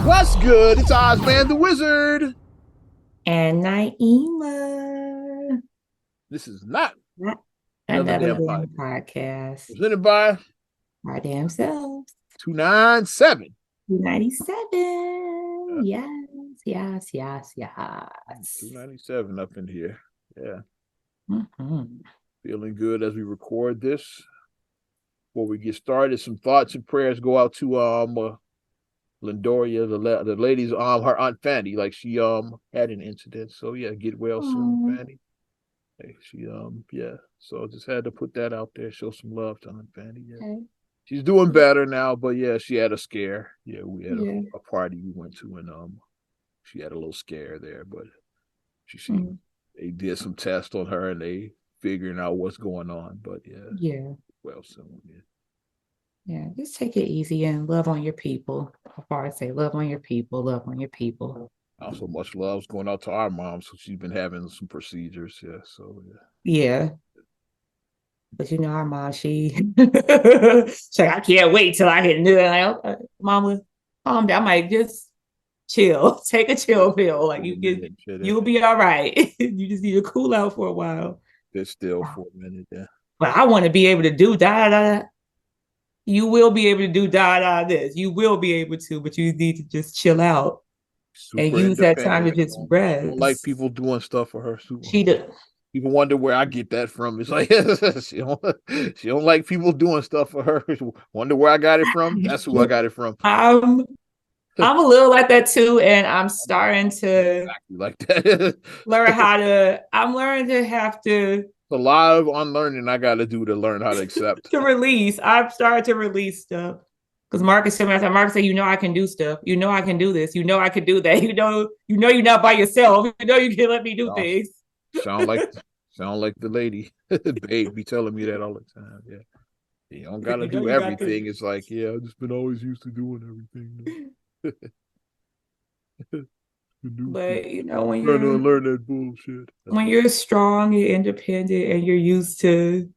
What's good? It's Ozman the Wizard. And Naima. This is not Not another another damn damn podcast. podcast. Presented by Our damn selves. 297. 297. Yes, yes, yes, yes. 297 up in here. Yeah. Mhm. Feeling good as we record this. Before we get started, some thoughts and prayers go out to Lindoria, the lady's her Aunt Fanny. Like she had an incident. So yeah, get well soon, Oh, Fanny. Like she yeah. So just had to put that out there, show some love to Aunt Fanny. Yeah. okay. She's doing better now, but yeah, she had a scare. Yeah, we had Yeah. a party we went to, and she had a little scare there. But she Mm. they did some tests on her, and they figuring out what's going on. But yeah, Yeah. well, soon. Yeah. Yeah. Just take it easy and love on your people. How far I say love on your people, love on your people. Also, much love's going out to our mom, so she's been having some procedures. Yeah, so yeah. Yeah. But you know, our mom, she's like, I can't wait till I can do it. Like, okay, mama, calm down. I might just chill. Take a chill pill. Like you'll be all right. You just need to cool out for a while. Sit still for a minute. Yeah. But I want to be able to do da da da. You will be able to do da da this. You will be able to, but you need to just chill out and Super use that time to independent. just Don't like rest. people doing stuff for her. Super. She did. People wonder where I get that from. It's like she don't like people doing stuff for her. Wonder where I got it from. That's who I got it from. I'm I'm a little like that too, and I'm starting to Exactly like that. learn how to. I'm learning to have to A lot of unlearning I got to do to learn how to accept. to release. I've started to release stuff because Marcus said, Marcus said, you know, I can do stuff. You know, I can do this. You know, I can do that. You know, you're not by yourself. You know, you can let me do Y'all things. sound like sound like the lady, babe, be telling me that all the time. Yeah, you don't got to You know, do you got this. everything. It's like, yeah, I've just been always used to doing everything. The new shit. But you know, Trying to unlearn that bullshit. That's when what. you're strong and independent, and you're used to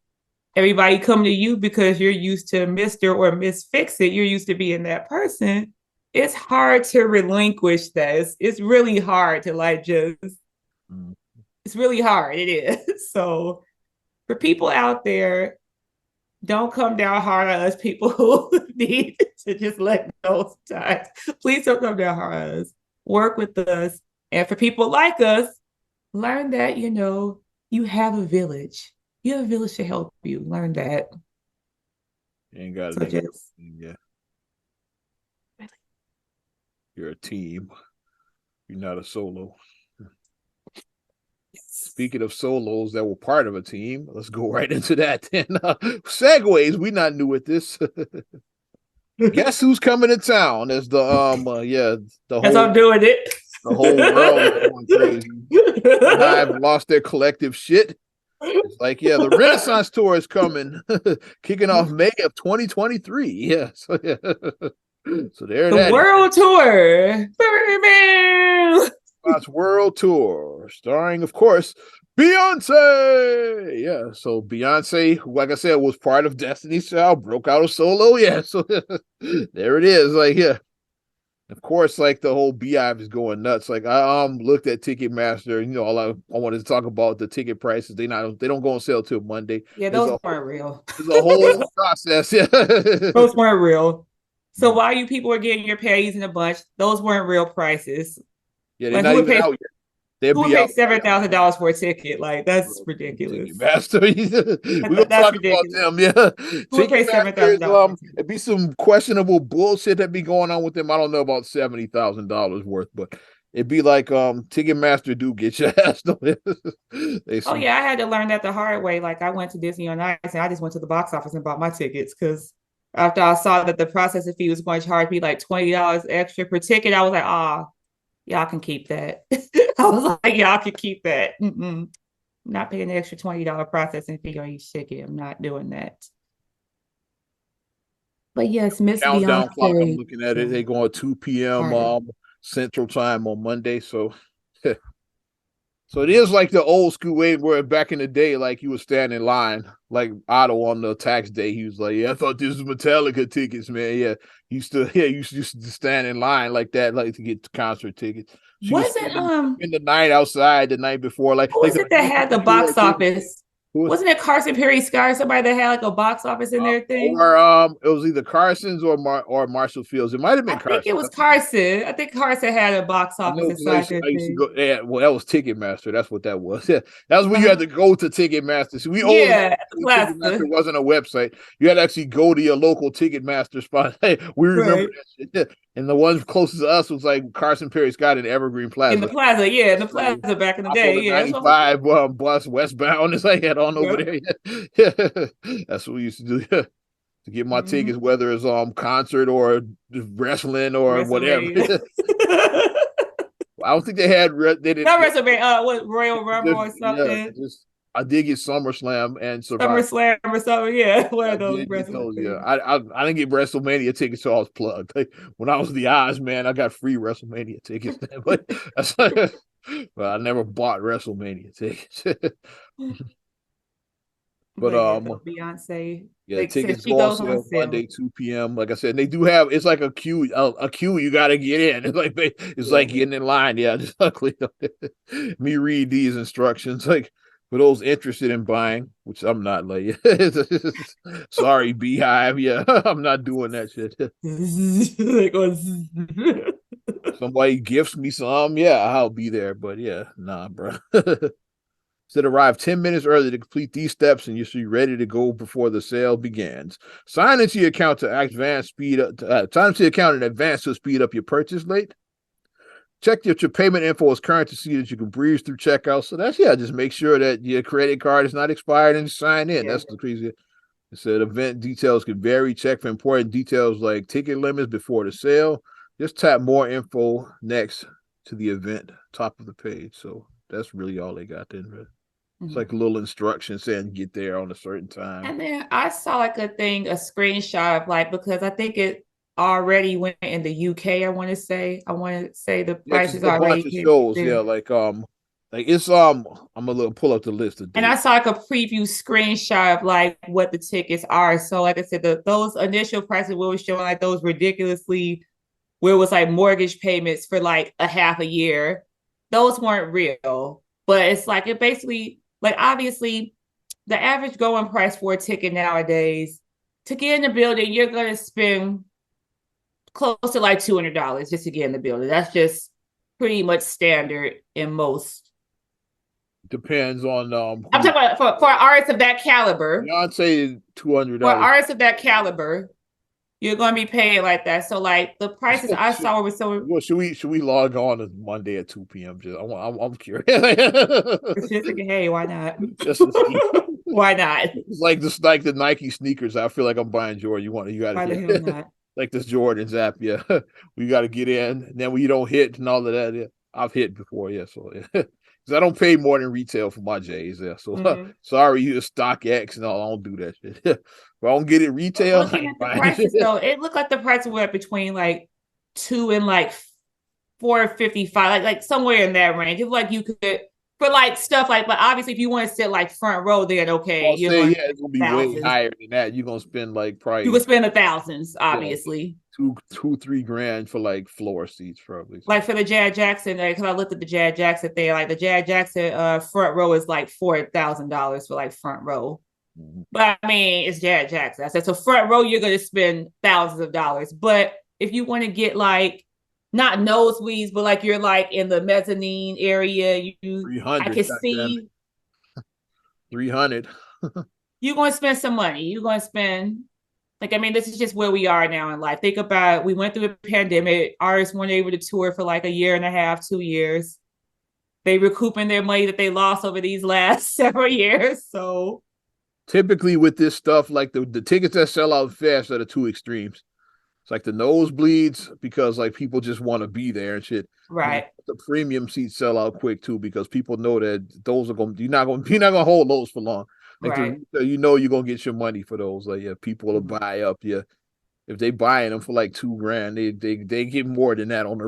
everybody come to you because you're used to Mr. or Miss Fix It, you're used to being that person. It's hard to relinquish that. It's really hard to like just, Mm. it's really hard. It is. So for people out there, don't come down hard on us, people who need to just let go sometimes. Please don't come down hard on us. Work with us. And for people like us, learn that, you know, you have a village. You have a village to help you. Learn that. You ain't got to So do just everything. Yeah, you're a team. You're not a solo. Speaking of solos that were part of a team, let's go right into that. Then segues. We not new at this. Guess who's coming to town? As the yeah, the as whole I'm doing it. the whole world is going crazy. I've lost their collective shit. It's like, yeah, the Renaissance tour is coming, kicking off May of 2023. Yeah, so yeah, so there The that is. world tour. Renaissance World Tour, starring, of course, Beyonce. Yeah, so Beyonce, like I said, was part of Destiny's Child, broke out a solo. Yeah, so there it is. Like, yeah, of course, like the whole Beehive is going nuts. Like I looked at Ticketmaster, and all I wanted to talk about the ticket prices. They don't go on sale till Monday. Yeah, There's those a weren't real. there's a whole process. Yeah. Those weren't real. So while you people are getting your pays in a bunch, those weren't real prices. Yeah, they're Like not even out yet. They'll who would be pay out. $7,000 for a ticket? Like that's ridiculous. Ticketmaster. We're gonna That's talk about ridiculous. them. Yeah, Who would pay seven Ticketmaster thousand is dollars for a ticket? it'd be some questionable bullshit that be going on with them. I don't know about $70,000 worth, but it'd be like Ticketmaster do get your ass. They Oh some yeah, I had to learn that the hard way. Like I went to Disney on Ice and I just went to the box office and bought my tickets because after I saw that the processing fee was going to charge me like $20 extra per ticket, I was like, ah, y'all can keep that. I was like, y'all can keep that. I'm not paying the extra $20 processing fee on each ticket. I'm not doing that. But yes, Miss countdown clock. I'm Beyonce. looking at it. They go at 2 p.m. Pardon. Central Time on Monday. So So it is like the old school way where back in the day, like you would stand in line, like Otto on the tax day. He was like, "Yeah, I thought this was Metallica tickets, man. Yeah, used to stand in line like that, like to get concert tickets. She was Wasn't spend the night outside the night before, who like was the it that had the before box tickets. office? Wasn't it Carson Perry Sky? Somebody that had like a box office in their thing? Or it was either Carson's or Marshall Fields. It might have I been think it Carson's. was Carson. I think Carson had a box I office know because inside their I used to thing. go. Yeah, well, that was Ticketmaster. That's what that was. Yeah, that was when you Uh, had to go to Ticketmaster. See, we old enough yeah, when Plaza. Ticketmaster wasn't a website. You had to actually go to your local Ticketmaster spot. Hey, we remember Right. that shit. And the one closest to us was like Carson Perry Scott in Evergreen In the Plaza. plaza, yeah, in the Like, plaza back in the hop on day. the Yeah, that's what I'm 95 bus westbound. It's like head on over yep. there. Yeah. That's what we used to do. Yeah. To get my Mm-hmm. tickets, whether it's concert or wrestling or whatever. WrestleMania. I don't think they had they did Not WrestleMania, what Royal Rumble or yeah, something. just I did get SummerSlam and Survivor. SummerSlam or something. Yeah, one I of those did get wrestling those. Yeah, things. I didn't get WrestleMania tickets, so I was plugged. Like, when I was the Oz man, I got free WrestleMania tickets. But that's but I never bought WrestleMania tickets. But But yeah, so Beyonce, yeah, like since tickets she go on goes on sale sale. Monday 2 p.m. Like I said, they do have it's like a queue you got to get in. It's like Yeah. getting in line. Yeah, just luckily me read these instructions like for those interested in buying, which I'm not. Like, sorry, Beehive. Yeah, I'm not doing that shit. Like, Somebody gifts me some, yeah, I'll be there. But yeah, nah, bro. Said arrive 10 minutes early to complete these steps and you should be ready to go before the sale begins. Sign into your account to advance speed up. Sign into your account in advance to speed up your purchase late. Check that your payment info is current to see that you can breeze through checkout. So that's just make sure that your credit card is not expired and sign in. yeah. That's the crazy. It said event details can vary. Check for important details like ticket limits before the sale. Just tap more info next to the event, top of the page. So that's really all they got then. Right? It's Mhm. like a little instruction saying get there on a certain time. And then I saw like a thing, a screenshot of like because I think it already went in the UK. I want to say the Yeah, because prices a bunch already of hit shows. Yeah, there. like it's I'm gonna pull up the list of And I dates. saw like a preview screenshot of like what the tickets are. So like I said, those initial prices we were showing like those ridiculously where it was like mortgage payments for like a half a year. Those weren't real, but it's like it basically like obviously the average going price for a ticket nowadays to get in the building, you're gonna spend close to like $200 just to get in the building. That's just pretty much standard in most. Depends on I'm who. talking about for artists of that caliber. Beyonce For $200. artists of that caliber, you're gonna be paying like that. So like the prices I saw were so Well, should we log on on Monday at 2 p.m.? Just I'm curious. it's just like, hey, why not? Just to see. Why not? It's like just like the Nike sneakers. I feel like I'm buying Jordan. You got to Why the hit hell not? like this Jordan's app. Yeah, we got to get in. And then when you don't hit and all of that, yeah, I've hit before. Yeah, so yeah, because I don't pay more than retail for my J's. Yeah, so Mm-hmm. sorry, you stock X and all. I don't do that shit. If I don't get it But retail, I looking ain't at the buying prices it. though, it looked like the prices were between like 2 and like 455, like somewhere in that range. It's like you could for like stuff like, but obviously if you want to sit like front row, then okay, I'll you're say going to yeah, it's gonna be spend way thousands. higher than that. You're gonna spend like You probably could spend the thousands, yeah obviously. two 3 grand for like floor seats probably. So Like for the Jad Jackson, because I looked at the Jad Jackson thing, like the Jad Jackson front row is like $4,000 for like front row. mhm. But I mean, it's Jad Jackson. I said, so front row, you're going to spend thousands of dollars. But if you want to get like, not nosebleeds, but like you're like in the mezzanine area, I 300, can goddamn see 300. you're going to spend some money. You're going to spend, like, I mean, this is just where we are now in life. Think about it. We went through a pandemic. Artists weren't able to tour for like a year and a half, 2 years. They recouping their money that they lost over these last several years. So, Typically with this stuff, like the tickets that sell out fast are the two extremes. It's like the nosebleeds because like people just want to be there and shit. And then right, the premium seats sell out quick too because people know that those are going. You're not gonna hold those for long. Like right. you're gonna get your money for those. Like yeah, people will Mhm. buy up. Yeah, if they buying them for like 2 grand, they get more than that on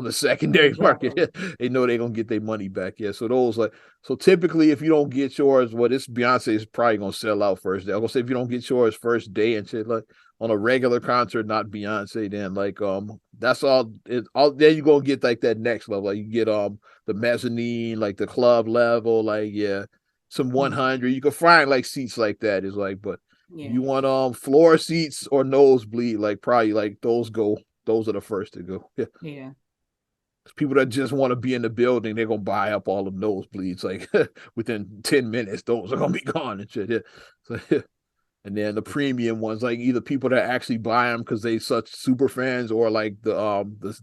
the secondary market. Exactly. They know they're gonna get their money back. Yeah. So those like so typically if you don't get yours, well, this Beyonce is probably gonna sell out first day. I'm gonna say if you don't get yours first day and shit like on a regular concert, not Beyonce, then like that's all then you gonna get like that next level. Like you get the mezzanine, like the club level, like yeah, some Mhm. 100. You can find like seats like that is like, but Yeah. you want floor seats or nosebleed, like probably like those are the first to go. Yeah. Yeah. People that just want to be in the building, they're gonna buy up all the nosebleeds like within 10 minutes, those are gonna be gone and shit. Yeah. So yeah. And then the premium ones, like either people that actually buy them because they such super fans, or like the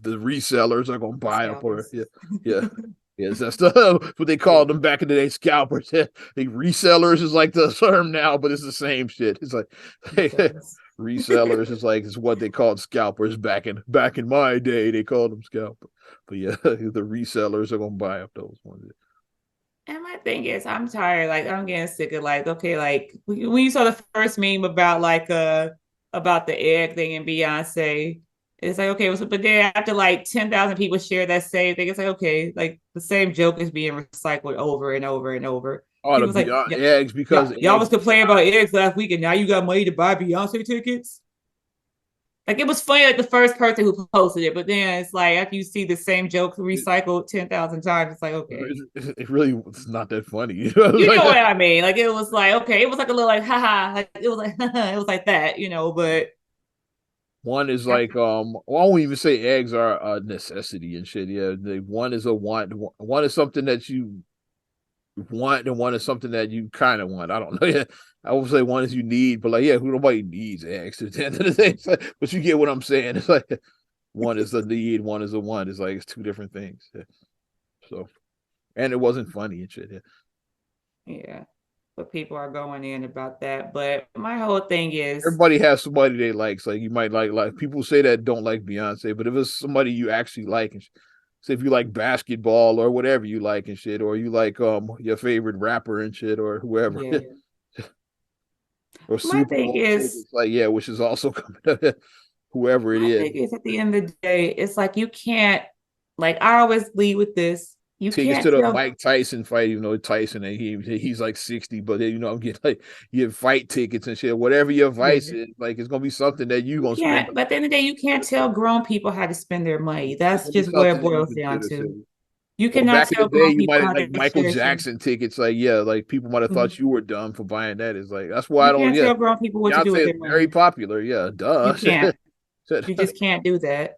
resellers are gonna buy up, or Scalpers. yeah, yeah. Yes, that's what they called them back in the day, scalpers. Yeah. Like resellers is like the term now, but it's the same shit. It's like Resellers. resellers is like it's what they called scalpers back in my day. They called them scalpers. But yeah, the resellers are gonna buy up those ones. And my thing is, I'm tired. Like, I'm getting sick of like, okay, like when you saw the first meme about about the egg thing in Beyonce, it's like, okay, but then after like 10,000 people share that same thing, it's like, okay, like the same joke is being recycled over and over and over. Oh, the People's like, Beyond yeah, eggs because y'all eggs. was complaining about eggs last week, and now you got money to buy Beyonce tickets. Like it was funny, like the first person who posted it, but then it's like after you see the same joke recycled 10,000 times, it's like, okay. It really it's not that funny. You Like know what I mean? Like it was like, okay, it was like a little like haha, like it was like it was like that, but one is after like well, I won't even say eggs are a necessity and shit. Yeah, one is a want. One is something that you want, and one is something that you kind of want. I don't know. Yeah, I would say one is you need, but like yeah, who nobody needs eggs at the end of the day. Like, but you get what I'm saying. It's like one is a need, one is a want. It's like it's two different things. Yeah. So and it wasn't funny and shit. Yeah. yeah. But people are going in about that. But my whole thing is, Everybody has somebody they likes. Like you might like people say that don't like Beyonce, but if it's somebody you actually like, and say if you like basketball or whatever you like and shit, or you like your favorite rapper and shit, or whoever, yeah. or My Super thing Bowl is, tickets, like yeah, which is also coming up, whoever it my is. thing is at the end of the day, it's like you can't like I always lead with this. You Tickets can't to the tell Mike Tyson fight, Tyson and he's like 60, but I'm getting like you have fight tickets and shit. Whatever your vice yeah. is, like it's gonna be something that you You gonna spend. can't, but at the end of the day, you can't tell grown people how to spend their money. It's That's gonna be just what it something that you boils down consider to. silly. You Or cannot back in the tell day, grown you people might have how like to Michael cherish it. Jackson tickets. Like, yeah, like people might have thought Mhm. you were dumb for buying that. It's like that's why I You don't. can't Yeah, tell grown people what to do with Beyonce is their very money. popular. Yeah, You duh. can't. You just can't do that.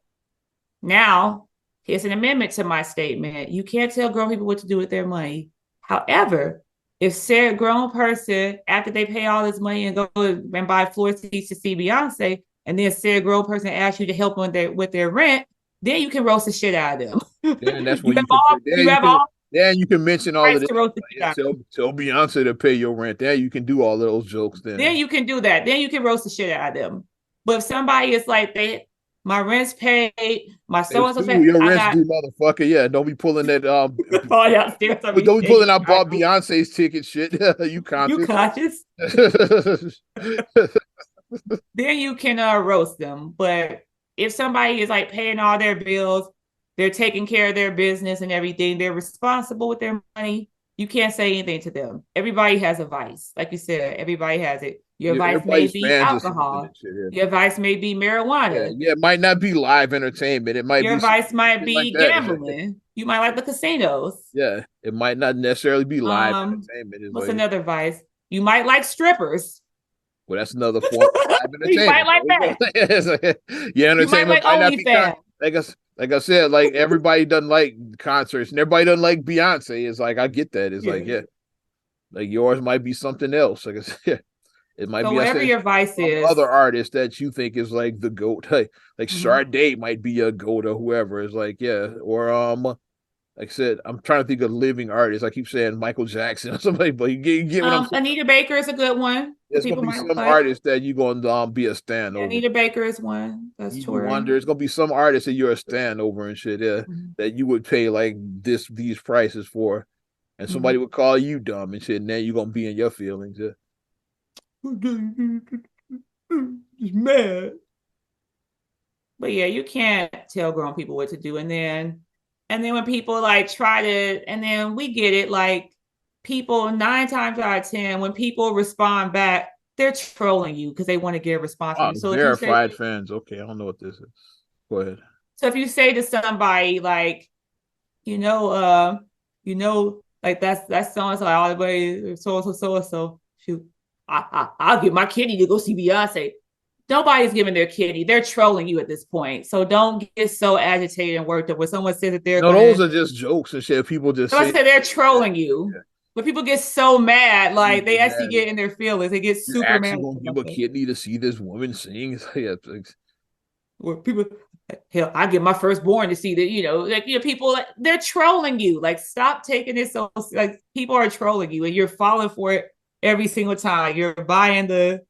Now, here's an amendment to my statement. You can't tell grown people what to do with their money. However, if said grown person, after they pay all this money and go and buy floor seats to see Beyonce, and then said grown person asks you to help them with their rent, then you can roast the shit out of them. Then that's you when have all you have all then you can mention all of rights this. to roast the Like, shit yeah, out of them. tell Beyonce to pay your rent. Then you can do all of those jokes. Then Then you can do that. Then you can roast the shit out of them. But if somebody is like my rent's paid, my so and so paid, your I rent's got due, motherfucker. Yeah, don't be pulling that fall downstairs on me don't be pulling shaking. out bought Beyonce's ticket shit. You You conscious? conscious? Then you can roast them. But if somebody is like paying all their bills, they're taking care of their business and everything, they're responsible with their money. You can't say anything to them. Everybody has a vice. Like you said, everybody has it. Your Yeah, vice may everybody's be fans of something and alcohol. shit. Yeah. Your vice may be Yeah, marijuana. yeah, it might not be live entertainment. It might Your be some vice might shit like be that. gambling. You might like the casinos. Yeah, it might not necessarily be live Um, entertainment. It's what's like, another vice? You might like strippers. well, that's another form of live You might entertainment. like that. It's like, yeah, You might entertainment like might not be OnlyFans. like I said, like everybody doesn't like concerts and everybody doesn't like Beyonce. It's like I get that. It's like Yeah. yeah, like yours might be something else. Like I said, it might So be. I whatever said your vice some is, other artist that you think is like the goat. Like mhm. Sade might be a goat or whoever. It's like yeah, or like I said, I'm trying to think of living artists. I keep saying Michael Jackson or somebody, but you get what I'm saying. Anita Baker is a good one that There's gonna people be might some like. artists that you're gonna be a stand Yeah, over. Anita Baker is one that's Stevie Wonder. touring. It's gonna be some artists that you're a stand over and shit. Yeah, Mhm. that you would pay like these prices for, and Mhm. somebody would call you dumb and shit. And then you're gonna be in your feelings. Yeah. Just mad. But yeah, you can't tell grown people what to do. And then when people like try to, and then we get it, like people 9 times out of 10, when people respond back, they're trolling you because they want to get a response from you. So if you say, Verified fans. Okay, I don't know what this is. Go ahead. so if you say to somebody like, you know, like that's so and so all the way, so and so. Shoot, I'll give my kitty to go see Beyonce. Nobody's giving their kitty. They're trolling you at this point. So don't get so agitated and worked up when someone says that they're No, gonna. those are just jokes and shit. People just Someone say said they're trolling you. yeah, But people get so mad, you like they get actually mad. get in their feelings. They get You're super actually mad gonna give about a that. kidney to see this woman sing? Yeah, Where people, hell, I get my firstborn to see that, like people they're trolling you. Like, stop taking it so, like, people are trolling you and you're falling for it every single time. You're buying the,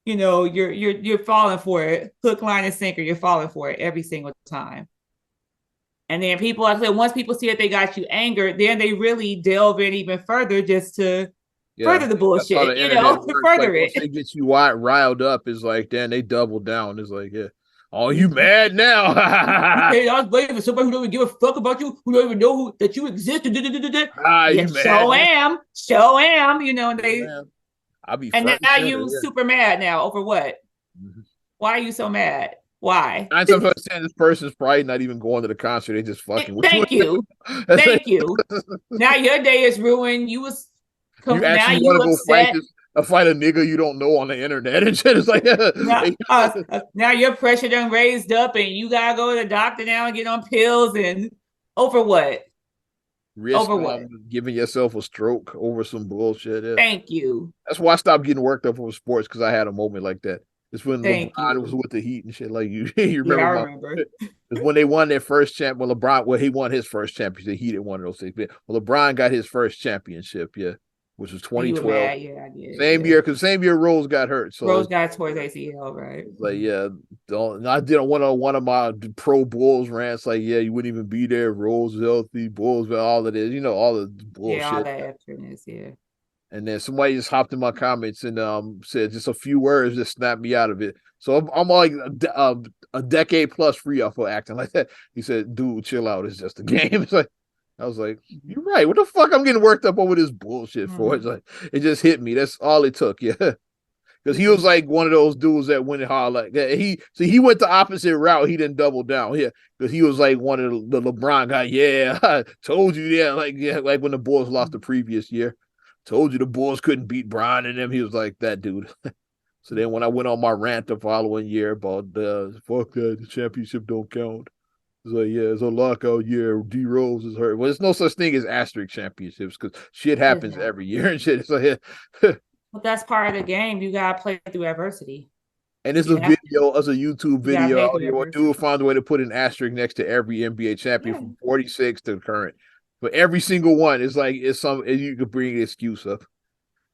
you're falling for it, hook, line, and sinker. You're falling for it every single time. And then people, like I said, once people see that they got you angered, then they really delve in even further just to yeah. further the That's how bullshit, the internet to works. Like further once it. they get you riled up, it's like then they double down. It's like, yeah. Oh, you Mm-hmm. mad now? Okay, I was waiting for somebody who don't even give a fuck about you, who don't even know that you exist. Ah, Yeah, you mad now? show am, and Oh, they, man. I'll be and front and now center, you yeah. super mad now over what? Mhm. Why are you so mad? Why? Nine times out of ten, this person's probably not even going to the concert. They just fucking with you. Thank you, That's like, thank you. Now your day is ruined. You was you now actually want you to go fight upset. this, fight a nigga you don't know on the internet and shit. It's like, Now your pressure done raised up, and you gotta go to the doctor now and get on pills and over what? risk Over what? giving yourself a stroke over some bullshit. Yeah. Thank you, That's why I stopped getting worked up over sports because I had a moment like that. It's when thank LeBron was you. with the Heat and shit. Like you, you Yeah, remember I my. remember. It's when they won their first champ. Well, he won his first championship. He didn't win those things. Well, LeBron got his first championship, yeah, which was And you were 2012. mad. Yeah, I did. Same Yeah. year, because same year Rose got hurt. So Rose got towards ACL, right? it's like, yeah, I did one of my pro Bulls rants. Like, yeah, you wouldn't even be there. If Rose was healthy, Bulls, all of this, all the Yeah, all bullshit. that extraness. Yeah. And then somebody just hopped in my comments and said just a few words that snapped me out of it. So I'm like a decade plus free off of acting like that. He said, "Dude, chill out. It's just a game." It's like I was like, "You're right. What the fuck? I'm getting worked up over this bullshit for." It's Mm-hmm. like it just hit me. That's all it took. Yeah. Because he was like one of those dudes that went hard like that. He went the opposite route. He didn't double down here because he was like one of the LeBron guy. Yeah, I told you. Yeah, like when the Bulls lost the previous year. Told you the Bulls couldn't beat Brian and them. He was like that dude. So then when I went on my rant the following year about fuck that, the championship don't count. It's like, yeah, it's a lockout year. D Rose is hurt. Well, there's no such thing as asterisk championships because shit It's happens not. every year and shit. It's like, yeah. But that's part of the game. You gotta play through adversity. And it's You a have to. video, as a YouTube You gotta video play out through here. What adversity. dude found a way to put an asterisk next to every NBA champion Yeah. from 46 to current. But every single one is like you could bring an excuse up.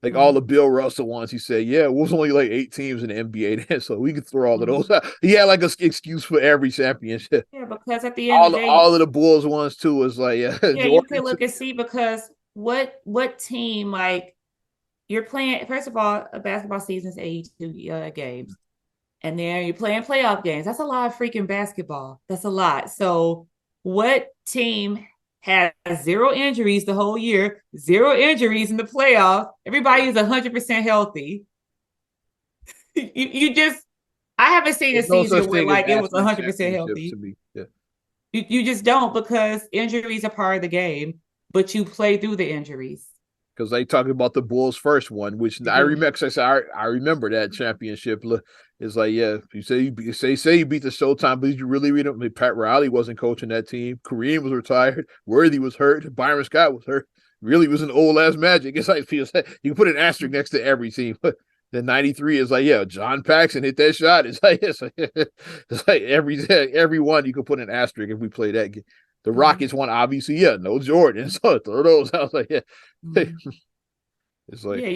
Like all Mm-hmm. the Bill Russell ones, he said, yeah, it was only like 8 teams in the NBA then, so we could throw all of Mm-hmm. those out. He had like an excuse for every championship. Yeah, because at the end of the day, All of the Bulls ones too was like, yeah, yeah, you can Jordan. look and see because what team, like, you're playing. First of all, a basketball season is 82 games, and then you're playing playoff games. That's a lot of freaking basketball. That's a lot. So, what team has zero injuries the whole year, zero injuries in the playoff? Everybody is 100% healthy. You just, I haven't seen a There's no such season where thing as like it was asterisk 100% championships healthy. to me. Yeah. You just don't, because injuries are part of the game, but you play through the injuries. Because they talking about the Bulls' first one, which You I do. remember. I remember that championship. It's like, yeah, you say you beat the Showtime, but did you really read it? Pat Riley wasn't coaching that team. Kareem was retired. Worthy was hurt. Byron Scott was hurt. Really was an old ass Magic. It's like feels like you can put an asterisk next to every team. Then 93 is like, yeah, John Paxson hit that shot. It's like every one you could put an asterisk if we play that game. The Mm-hmm. Rockets one, obviously, yeah, no Jordan. So throw those. I was like, yeah. Mm-hmm. It's like Yeah,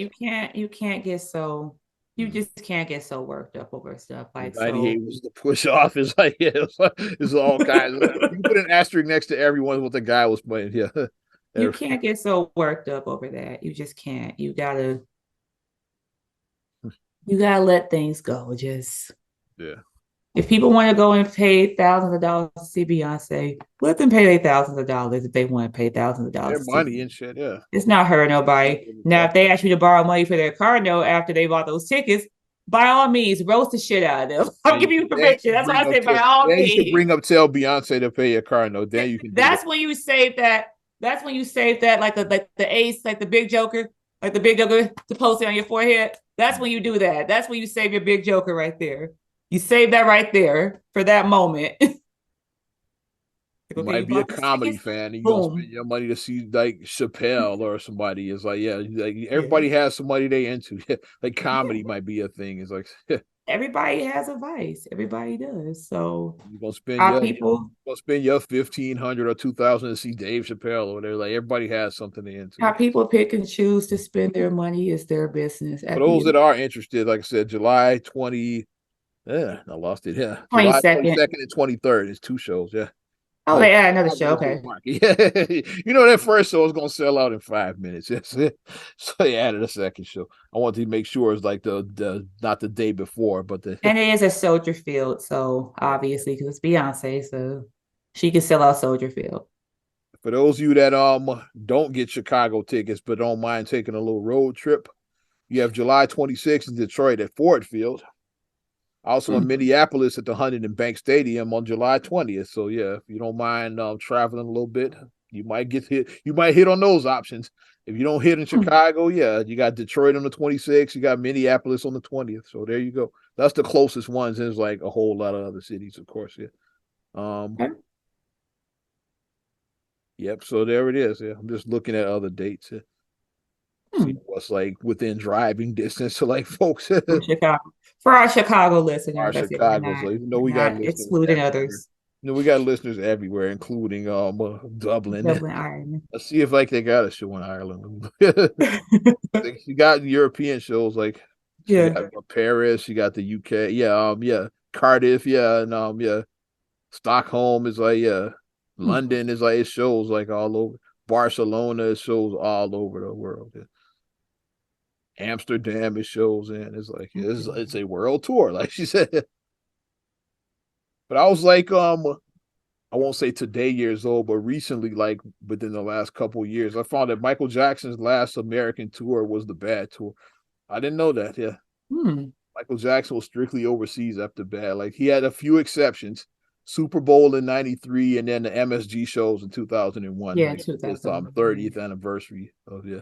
you can't get so, you just can't get so worked up over stuff like 98 so. was the push off. It's like, yeah, it's all kinds of you put an asterisk next to everyone what the guy was playing. Yeah. You can't get so worked up over that. You just can't. You gotta let things go. Just Yeah. If people want to go and pay thousands of dollars to see Beyonce, let them pay their thousands of dollars if they want to pay thousands of Their dollars to see money Beyonce. and shit. Yeah. It's not hurting nobody. Now, if they ask you to borrow money for their car note after they bought those tickets, by all means, roast the shit out of them. I'm giving you permission. That's why I say by all Then you can means. bring up tell Beyonce to pay your car note. Then you can do that. That's when you save that. That's when you save that, like the ace, like the big joker, like the big joker to post it on your forehead. That's when you do that. That's when you save your big joker right there. You save that right there for that moment. You Okay, might you be a bought these comedy tickets. fan and you're gonna spend Boom. your money to see like Chappelle or somebody. It's like, yeah, like everybody has somebody they into. Like Yeah. comedy might be a thing. It's like Everybody has a vice. Everybody does. So you're gonna spend our your people, 1,500 or 2,000 to see Dave Chappelle or they're like everybody has something they into. how people pick and choose to spend their money is their business For at the those end. that are interested, like I said, July 20, yeah, I lost it. Yeah. July 22nd. 22nd and 23rd is two shows. Yeah. Oh, Like they add another show. 5 minutes to the Okay. market. Yeah. You know that first show was gonna sell out in 5 minutes. Yes. So they added a second show. I wanted to make sure it's like the not the day before, but the And it is a Soldier Field. So yeah. obviously, because it's Beyonce, so she can sell out Soldier Field. For those of you that don't get Chicago tickets but don't mind taking a little road trip, you have July 26th in Detroit at Ford Field. Also in Hmm. Minneapolis at the Huntington Bank Stadium on July 20th. So yeah, if you don't mind traveling a little bit, you might get hit. You might hit on those options. If you don't hit in Hmm. Chicago, yeah, you got Detroit on the 26th. You got Minneapolis on the 20th. So there you go. That's the closest ones. There's like a whole lot of other cities, of course. Yeah. Um. Okay. Yep. So there it is. Yeah. I'm just looking at other dates. Yeah. See Hmm. what's like within driving distance to like folks From Chicago. For our Chicago are listeners, I said Chicago. So even though we're we got not listeners excluding everywhere, others. we got listeners everywhere, including Dublin. Dublin, Ireland. Let's see if like they got a show in Ireland. She got European shows like she Yeah. got Paris, she got the UK, yeah, Cardiff, yeah, and yeah, Stockholm is like yeah, Hmm. London is like it shows like all over. Barcelona it shows all over the world. Yeah. Amsterdam it shows in. It's like it's a world tour, like she said. But I was like, I won't say today years old, but recently, like within the last couple of years, I found that Michael Jackson's last American tour was the bad tour. I didn't know that. Yeah. Hmm. Michael Jackson was strictly overseas after bad. Like he had a few exceptions. Super Bowl in '93 and then the MSG shows in 2001, Yeah, like his 2001. 30th anniversary of yeah.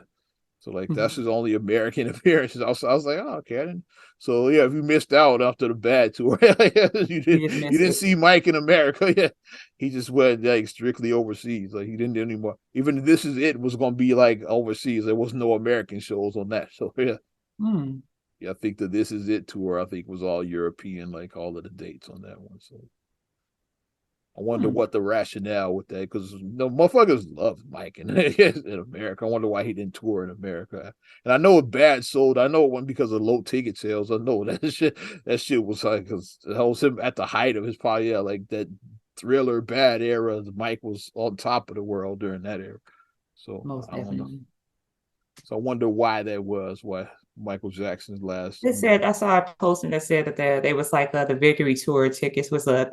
So like Hmm. that's his only American appearances. I was like, oh, okay. I didn't. So yeah, if you missed out after the bad tour, You just you missed didn't it. see Mike in America. Yeah, he just went like strictly overseas. Like he didn't do anymore. Even This Is It was gonna be like overseas. There was no American shows on that. So yeah, Hmm. yeah. I think the This Is It tour I think was all European, like all of the dates on that one. So I wonder Hmm. what the rationale with that because no motherfuckers love Mike in, in America. I wonder why he didn't tour in America. And I know it bad sold. I know it wasn't because of low ticket sales. I know that shit was like because that was him at the height of his probably yeah, like that Thriller bad era. Mike was on top of the world during that era. So Most I don't know. definitely. So I wonder why that was. Why Michael Jackson's last They said American. I saw a posting that said that they was like the Victory Tour tickets was $30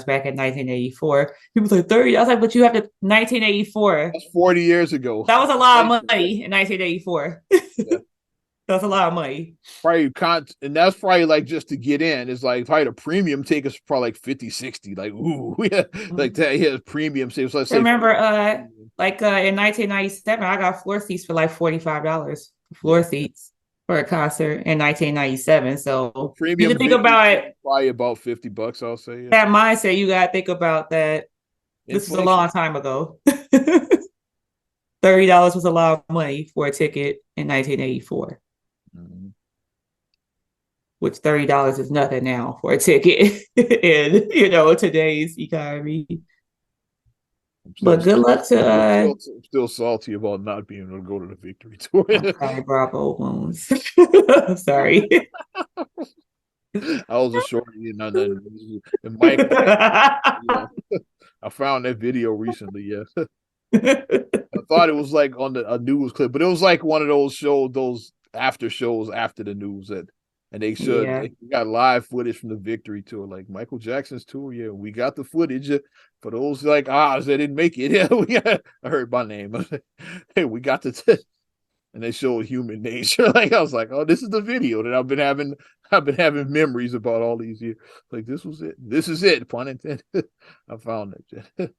back in 1984. People was like 30. I was like, but you have to 1984. That's 40 years ago. That was a lot of money in 1984. Yeah. That's a lot of money. Probably and that's probably like just to get in. It's like probably the premium tickets probably like 50, 60. Like, ooh, yeah, like Mhm. that. Yeah, premium tickets. Let's say Remember, 50. in 1997, I got floor seats for like $45. Yeah. Floor seats for a concert in 1997. The So you premium can think Victory about ticket it. probably about $50, I'll say. Yeah. That mindset, you got to think about that. This is a Inflation. long time ago. $30 was a lot of money for a ticket in 1984, Mhm. which $30 is nothing now for a ticket in today's economy. I'm still But good luck to I'm still salty about not being able to go to the Victory Tour. I'm sorry, Bravo Wounds. I'm sorry. I was a shorty and Mike, yeah, I found that video recently. Yeah. I thought it was like on a news clip, but it was like one of those those after shows after the news that And Yeah. they got live footage from the victory tour, like Michael Jackson's tour. Yeah, we got the footage for those like Oz that didn't make it. Yeah, I heard my name. Hey, we got and they showed human nature. Like I was like, oh, this is the video that I've been having memories about all these years. Like this was it. This is it. Pun intended. I found it.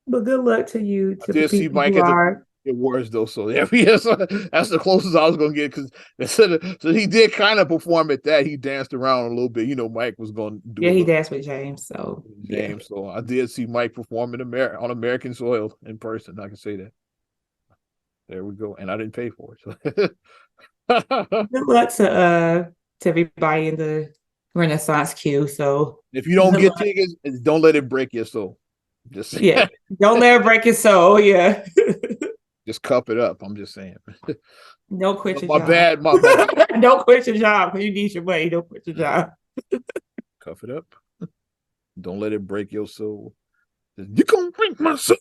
But good luck to you, I to the did see people Mike who at the are. awards though, so yeah, so that's the closest I was gonna get because so he did kind of perform at that. He danced around a little bit. You know, Mike was gonna do Yeah, a he little danced with James. So yeah. James, so I did see Mike perform on American soil in person. I can say that. There we go, and I didn't pay for it. So. Good luck to everybody in the Renaissance queue. So If you don't good get luck. tickets, don't let it break your soul. Just Yeah. Don't let it break your soul. Yeah. just cup it up. I'm just saying. Don't quit your My job. bad. My bad. Don't quit your job because you need your money. Don't quit your job. Cuff it up. Don't let it break your soul. You gonna break my soul.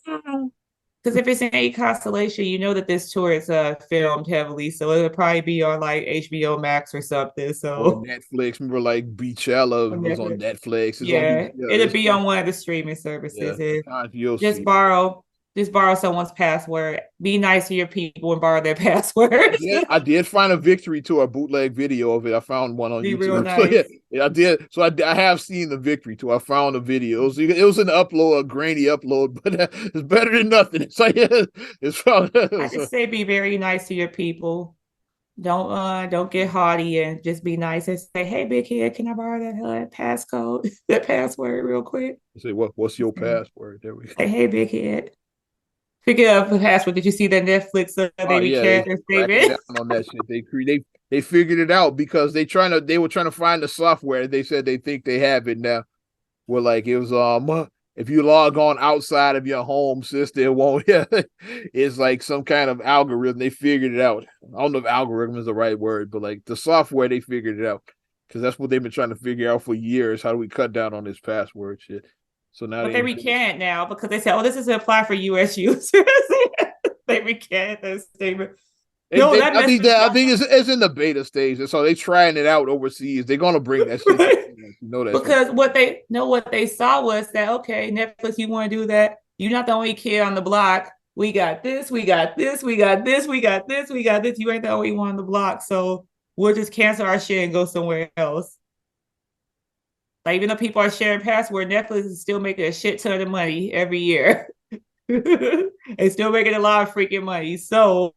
Because if it's in a constellation, you know that this tour is filmed heavily, so it'll probably be on like HBO Max or something. Or So Netflix. Remember, like Beachella on was on Netflix. Netflix. It's gonna be Yeah, yeah. it'll It's be on one of the streaming yeah. services. And You'll just see. borrow, just borrow someone's password. Be nice to your people and borrow their passwords. I did find a victory to a bootleg video of it. I found one on Be real YouTube. So nice. yeah, I did. So I have seen the victory too. I found a video. It was an upload, a grainy upload, but it's better than nothing. It's like it's probably I just say be very nice to your people. Don't get haughty and just be nice and say, "Hey, big head, can I borrow that passcode, that password, real quick?" say what's your password? There we go. Say, "Hey, big head." Pick up the password. Did you see that Netflix? Oh They yeah, they recast their cracking down statement. on that shit. They figured it out because they were trying to find the software. They said they think they have it now. Where like it was if you log on outside of your home system, it won't. Yeah, it's like some kind of algorithm. They figured it out. I don't know if algorithm is the right word, but like the software, they figured it out because that's what they've been trying to figure out for years. How do we cut down on this password shit? So now But they they recant now because they said, "Oh, this is to apply for U.S. users." They recant that statement. No, that I message. think it's in the beta stage, so they're trying it out overseas. They're gonna bring that shit to the US. You know that shit. Because what they saw was that, okay, Netflix, you want to do that? You're not the only kid on the block. We got this, we got this, we got this, we got this, we got this. You ain't the only one on the block, so we'll just cancel our shit and go somewhere else. Like, even though people are sharing password, Netflix is still making a shit ton of money every year. They still making a lot of freaking money. So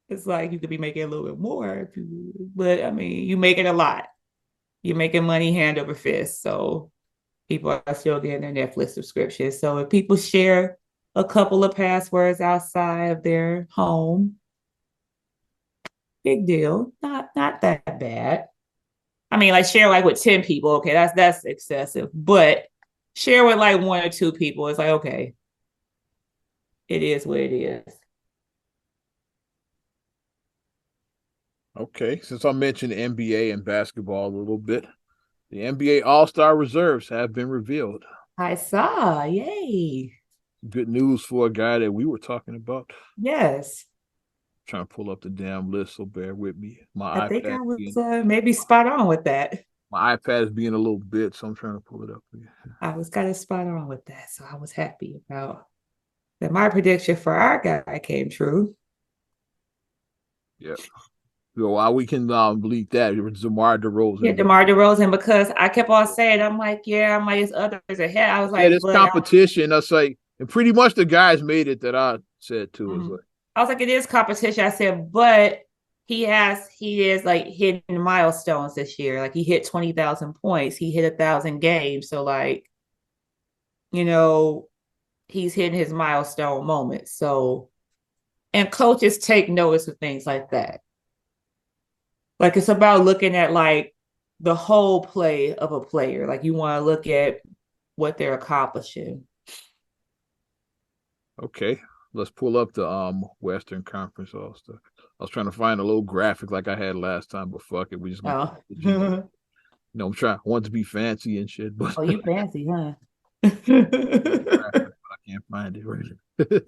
it's like you could be making a little bit more, but I mean, you making a lot. You're making money hand over fist. So people are still getting their Netflix subscriptions. So if people share a couple of passwords outside of their home, big deal. Not that bad. I mean, like share like with 10 people, okay, that's excessive. But share with like one or two people, it's like, okay, it is what it is. Okay, since I mentioned the NBA and basketball a little bit, the NBA All-Star reserves have been revealed. I saw, yay. Good news for a guy that we were talking about. Yes. Trying to pull up the damn list, so bear with me. I think I was maybe spot on with that. My iPad is being a little bit, so I'm trying to pull it up. I was kind of spot on with that. So I was happy about that. My prediction for our guy came true. Yeah. So while we can bleep that, it was DeMar Yeah, DeRozan. DeMar DeRozan, because I kept on saying, I'm like, yeah, I'm like, it's others ahead. I was Yeah, like, this competition. That's like, and pretty much the guys made it that I said too. Is like, I was like, it is competition. I said, but he is like hitting milestones this year. Like he hit 20,000 points. He hit 1,000 games. So like, you know, he's hitting his milestone moments. So, and coaches take notice of things like that. Like it's about looking at like the whole play of a player. Like you want to look at what they're accomplishing. okay, let's pull up the Western Conference All Star. I was trying to find a little graphic like I had last time, but fuck it, we just gonna. Oh, You know, I want to be fancy and shit, but oh, you fancy, huh? I can't find it right.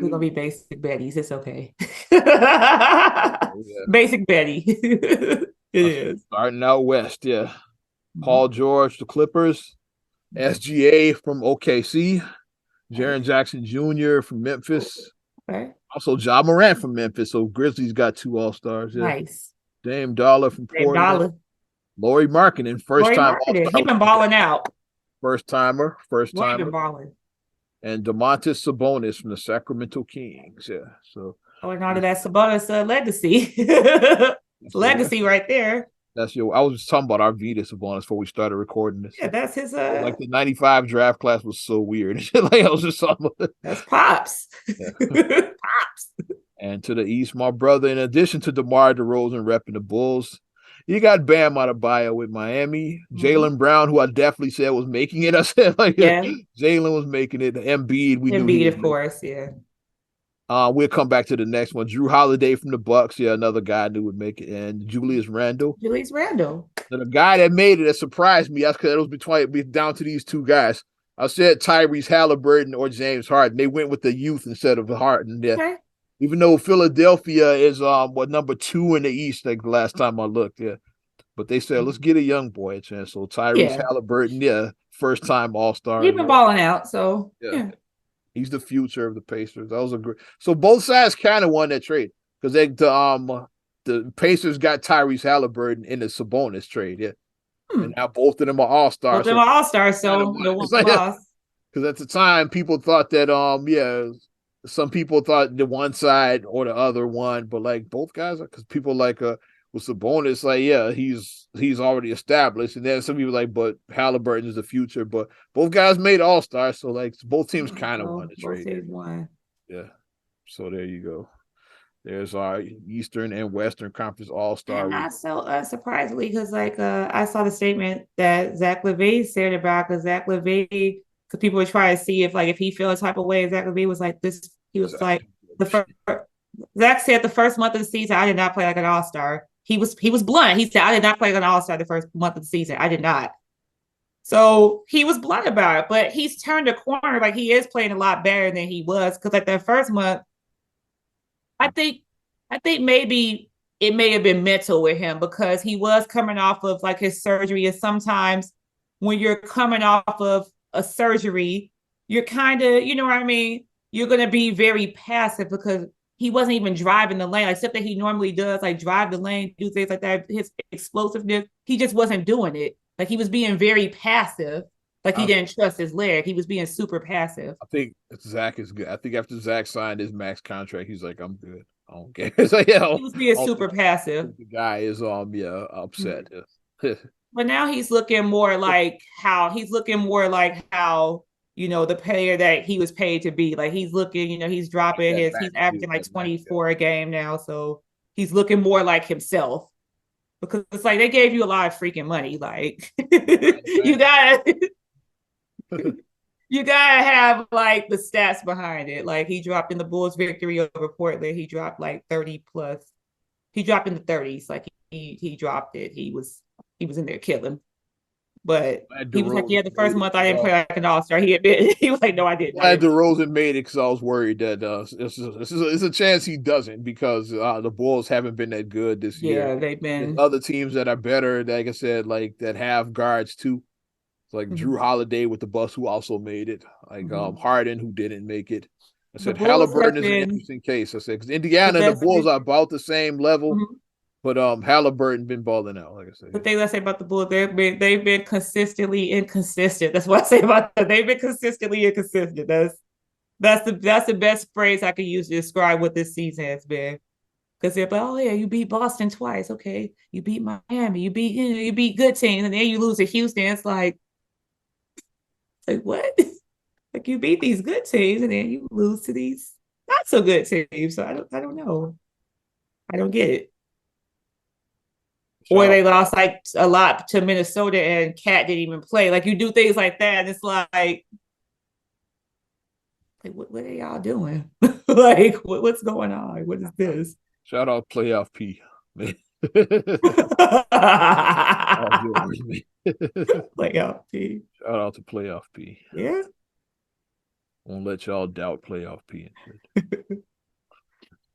We're gonna be basic Betty's. It's okay. Yeah. Basic Betty. It is. Starting out west, yeah. Mhm. Paul George, the Clippers. Mhm. SGA from OKC. Jaren Nice. Jackson Jr. from Memphis. Okay. Also, Ja Morant from Memphis. So Grizzlies got two All Stars. Yeah. Nice. Dame Dollar from Dave Portland. Dollar. Laurie Markkinen, first Lori time All Marketing. He Star. been balling out. First timer. First Lori been timer. balling. And DeMontis Sabonis from the Sacramento Kings. Yeah. So Oh, and all of that's, that Sabonis legacy. that's your Legacy right there. that's your I was just talking about our Vita Sabonis before we started recording this. Yeah, that's his Like the 95 draft class was so weird. Like I was just talking about that's Pops. yeah. Pops. And to the East, my brother, in addition to DeMar DeRozan repping the Bulls, you got Bam Adebayo with Miami. Mhm. Jaylen Brown, who I definitely said was making it. I said, like, Yeah. Jaylen was making it. Embiid, we knew he Embiid, was of making course. Yeah. we'll come back to the next one. Drew Holiday from the Bucks. Yeah, another guy I knew would make it. And Julius Randle. Julius Randle. And the guy that made it that surprised me, that's because it was between down to these two guys. I said Tyrese Halliburton or James Harden. They went with the youth instead of Harden. Yeah. Okay. Even though Philadelphia is number 2 in the East, like the last time I looked, yeah. But they said let's get a young boy a chance. So Tyrese Yeah. Halliburton, yeah, first time All Star, He been yeah, balling out. So yeah. yeah. He's the future of the Pacers. That was a great. So both sides kind of won that trade because the Pacers got Tyrese Halliburton in the Sabonis trade, yeah, and Hmm. now both of them are All Both Stars. of them So are all stars, kind of so won. no It's one like lost. because at the time people thought that some people thought the one side or the other won, but like both guys because people like with Sabonis, like yeah, he's already established, and then some people like, but Halliburton is the future, but both guys made All Stars, so like both teams kind of won So the both trade. teams won. Yeah, so there you go. There's our Eastern and Western Conference All Star. And not so surprisingly, because like I saw the statement that Zach LaVine said about because Zach LaVine, because people were trying to see if like if he felt a type of way, and Zach LaVine was like this. He was like the first. Zach said the first month of the season, I did not play like an all star. He was blunt. He said I did not play like an all star the first month of the season. I did not. So he was blunt about it, but he's turned a corner. Like he is playing a lot better than he was because like that first month I think I think maybe it may have been mental with him because he was coming off of like his surgery. And sometimes when you're coming off of a surgery, you're kind of, you know what I mean? You're gonna be very passive because he wasn't even driving the lane, like stuff that he normally does, like drive the lane, do things like that. His explosiveness, he just wasn't doing it. Like he was being very passive, like he I, didn't trust his leg. He was being super passive. I think Zach is good. I think after Zach signed his max contract, he's like, I'm good. I don't care. So yeah, He was being I don't super passive. think the guy is upset. But now he's looking more like how the player that he was paid to be. Like he's looking, he's dropping he's averaging like 24 a game now. So he's looking more like himself. Because it's like they gave you a lot of freaking money. Like you gotta you gotta have like the stats behind it. Like he dropped in the Bulls victory over Portland. He dropped like 30 plus. He dropped in the 30s. Like he dropped it. He was in there killing. But he was like, DeRozan yeah, the first made it. month I didn't play like an all star. He admitted he was like, no, I didn't. I Glad didn't. DeRozan made it because I was worried that it's a chance he doesn't because the Bulls haven't been that good this year. Yeah, they've There's been. other teams that are better, like I said, like that have guards too. It's like Mhm, Drew Holiday with the Bucks, who also made it. Like mhm. Harden, who didn't make it. I The said Bulls Halliburton have is an been interesting case. I said because the Indiana and the best. Bulls are about the same level, Mhm. but Halliburton been balling out. Like I said, The thing I say about the Bulls, they've been consistently inconsistent. That's what I say about them. They've been consistently inconsistent. That's the best phrase I could use to describe what this season has been. Because they're like, oh yeah, you beat Boston twice. Okay, you beat Miami. You beat good teams, and then you lose to Houston. It's like what? Like you beat these good teams, and then you lose to these not so good teams. So I don't know. I don't get it. shout Or out. they lost like a lot to Minnesota, and Cat didn't even play. Like you do things like that, and it's like what are y'all doing? Like what's going on? What is this? Shout out playoff P. Man. All yours, man. Playoff team. Shout out to playoff P. Yeah. Won't let y'all doubt playoff P and shit.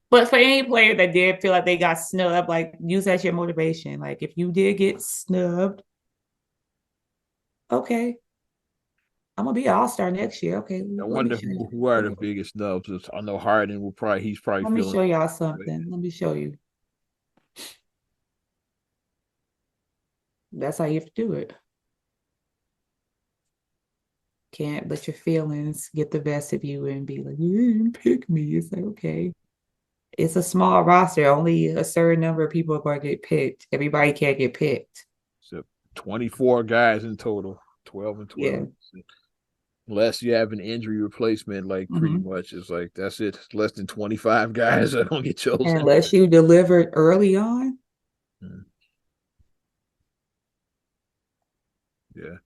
But for any player that did feel like they got snubbed, like use that as your motivation. Like if you did get snubbed, okay, I'm gonna be an all-star next year. Okay, I let me wonder show you. who are the biggest snubs. I know Harden will probably he's probably Let me feeling show y'all right. something. Let me show you. That's how you have to do it. Can't let your feelings get the best of you and be like, you didn't pick me. It's like, okay. It's a small roster. Only a certain number of people are going to get picked. Everybody can't get picked. So 24 guys in total, 12 and Yeah. 12. Unless you have an injury replacement, like pretty Mm-hmm. much it's like that's it. It's less than 25 guys that don't get chosen. Unless you delivered early on. Yeah.